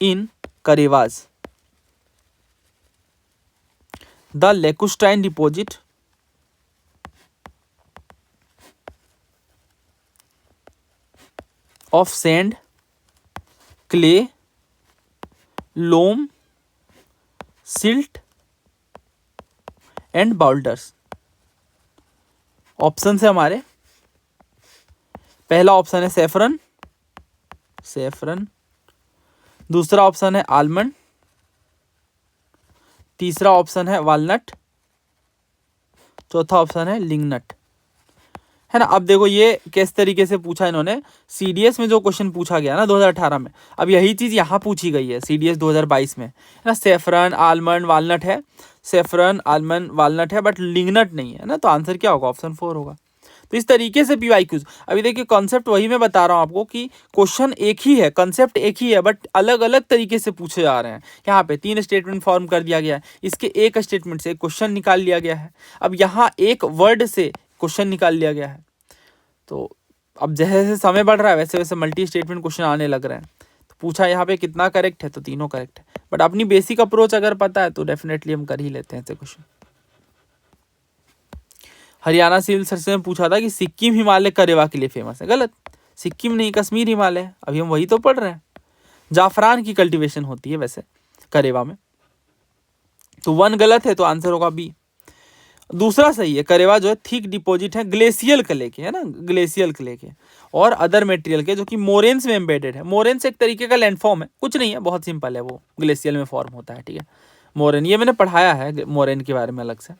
in karewas? The lacustrine deposit, of sand, clay, loam, silt and boulders. Option है हमारे, पहला ऑप्शन है सेफरन, दूसरा ऑप्शन है आलमंड, तीसरा ऑप्शन है वालनट, चौथा ऑप्शन है लिंगनट, है ना। अब देखो ये किस तरीके से पूछा इन्होंने। सीडीएस में जो क्वेश्चन पूछा गया ना 2018 में, अब यही चीज़ यहाँ पूछी गई है सीडीएस 2022 में, है ना। सेफरन, आलमंड, वालनट है, सेफरन, आलमंड, वालनट है, बट लिंगनट नहीं है ना। तो आंसर क्या होगा? ऑप्शन 4 होगा। तो इस तरीके से पीवाईक्यूज। अभी देखिए कॉन्सेप्ट वही मैं बता रहा हूँ आपको कि क्वेश्चन एक ही है, कॉन्सेप्ट एक ही है, बट अलग अलग तरीके से पूछे जा रहे हैं। यहाँ पे 3 स्टेटमेंट फॉर्म कर दिया गया है, इसके एक स्टेटमेंट से क्वेश्चन निकाल लिया गया है। अब यहाँ एक वर्ड से क्वेश्चन निकाल लिया गया है। तो अब जैसे जैसे समय बढ़ रहा है वैसे वैसे मल्टी स्टेटमेंट क्वेश्चन आने लग रहे हैं। तो पूछा यहाँ पे कितना करेक्ट है, तो तीनों करेक्ट है। बट अपनी बेसिक अप्रोच अगर पता है तो डेफिनेटली हम कर ही लेते हैं ऐसे क्वेश्चन। हरियाणा सिविल सर्विस में पूछा था कि सिक्किम हिमालय करेवा के लिए फेमस है। गलत, सिक्किम नहीं, कश्मीर हिमालय है। अभी हम वही तो पढ़ रहे हैं। जाफरान की कल्टीवेशन होती है वैसे करेवा में। तो 1 गलत है, तो आंसर होगा बी। दूसरा सही है, करेवा जो है थिक डिपॉजिट है ग्लेशियल क्ले के, है ना, ग्लेशियल क्ले के और अदर मटेरियल के जो कि मोरेन्स में एम्बेडेड है। मोरेन्स एक तरीके का लैंडफॉर्म है, कुछ नहीं है, बहुत सिंपल है, वो ग्लेशियल में फॉर्म होता है, ठीक है। मोरेन, ये मैंने पढ़ाया है मोरेन के बारे में अलग से,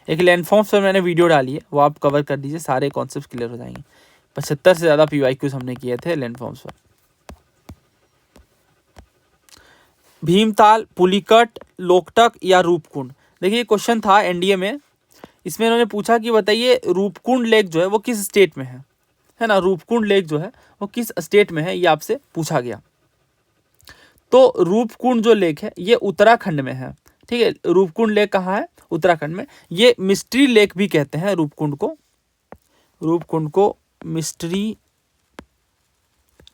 एक लैंडफॉर्म्स पर मैंने वीडियो डाली है, वो आप कवर कर दीजिए, सारे कॉन्सेप्ट क्लियर हो जाएंगे। 75 से ज़्यादा PYQs हमने किए थे लैंडफॉर्म्स पर। भीमताल, पुलिकट, लोकटक या रूपकुंड। देखिए क्वेश्चन था NDA में, इसमें इन्होंने पूछा कि बताइए रूपकुंड लेक जो है वो किस स्टेट में है ना, रूपकुंड लेक जो है वो किस स्टेट में है, ये आपसे पूछा गया। तो रूपकुंड जो लेक है ये उत्तराखंड में है, ठीक है। रूपकुंड लेक कहाँ है, उत्तराखंड में। ये मिस्ट्री लेक भी कहते हैं रूपकुंड को मिस्ट्री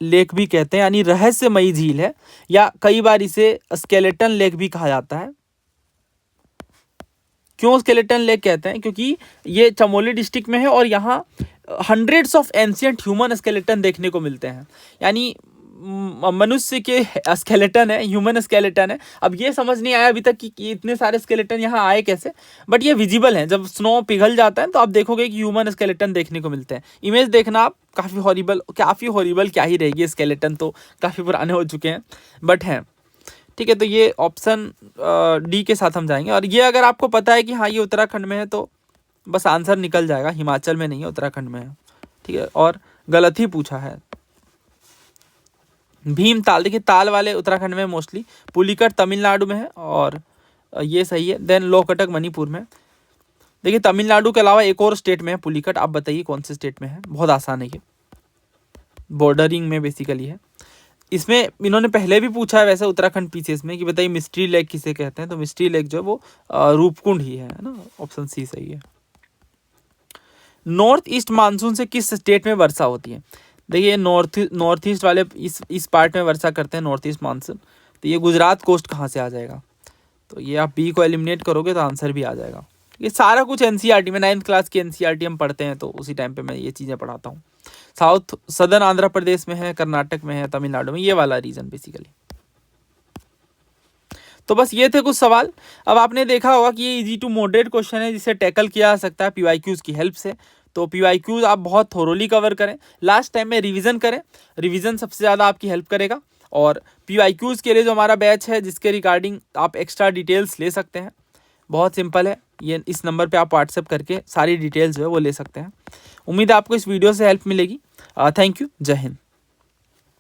लेक भी कहते हैं, यानी रहस्यमयी झील है, या कई बार इसे स्केलेटन लेक भी कहा जाता है। क्यों स्केलेटन लेक कहते हैं, क्योंकि ये चमोली डिस्ट्रिक्ट में है और यहाँ hundreds of ancient human skeleton देखने को मिलते हैं, यानी मनुष्य के स्केलेटन है, ह्यूमन स्केलेटन है। अब ये समझ नहीं आया अभी तक कि इतने सारे स्केलेटन यहाँ आए कैसे, बट ये विजिबल हैं। जब स्नो पिघल जाता है तो आप देखोगे कि ह्यूमन स्केलेटन देखने को मिलते हैं। इमेज देखना आप, काफ़ी हॉरिबल क्या ही रहेगी, स्केलेटन तो काफ़ी पुराने हो चुके हैं, बट हैं, ठीक है। तो ये ऑप्शन डी के साथ हम जाएंगे। और ये अगर आपको पता है कि हाँ ये उत्तराखंड में है तो बस आंसर निकल जाएगा, हिमाचल में नहीं है, उत्तराखंड में है, ठीक है। और गलत ही पूछा है। भीमताल, देखिए ताल वाले उत्तराखंड में मोस्टली, पुलिकट तमिलनाडु में है और ये सही है। देन लोकटक मणिपुर में। देखिए तमिलनाडु के अलावा एक और स्टेट में है पुलिकट, आप बताइए कौन से स्टेट में है, बहुत आसान है ये, बॉर्डरिंग में बेसिकली है। इसमें इन्होंने पहले भी पूछा है वैसे उत्तराखंड PCS में कि बताइए मिस्ट्री लेक किसे कहते हैं, तो मिस्ट्री लेक जो है वो रूपकुंड ही है ना, ऑप्शन सी सही है। नॉर्थ ईस्ट मानसून से किस स्टेट में वर्षा होती है। देखिए नॉर्थ ईस्ट वाले इस पार्ट में वर्षा करते हैं, नॉर्थ ईस्ट मानसून, तो ये गुजरात कोस्ट कहाँ से आ जाएगा, तो ये आप बी को एलिमिनेट करोगे तो आंसर भी आ जाएगा। ये सारा कुछ NCERT में, 9th क्लास की NCERT हम पढ़ते हैं, तो उसी टाइम पे मैं ये चीज़ें पढ़ाता हूँ। साउथ सदर्न आंध्र प्रदेश में है, कर्नाटक में है, तमिलनाडु में, ये वाला रीजन बेसिकली। तो बस ये थे कुछ सवाल। अब आपने देखा होगा कि ये इजी टू मॉडरेट क्वेश्चन है, जिसे टैकल किया जा सकता है PYQs की हेल्प से। तो PYQs आप बहुत थोरोली कवर करें, लास्ट टाइम में रिवीजन करें, रिवीजन सबसे ज़्यादा आपकी हेल्प करेगा। और PYQs के लिए जो हमारा बैच है जिसके रिगार्डिंग आप एक्स्ट्रा डिटेल्स ले सकते हैं, बहुत सिंपल है, ये इस नंबर पे आप व्हाट्सएप करके सारी डिटेल्स जो है वो ले सकते हैं। उम्मीद है आपको इस वीडियो से हेल्प मिलेगी। थैंक यू, जय हिंद।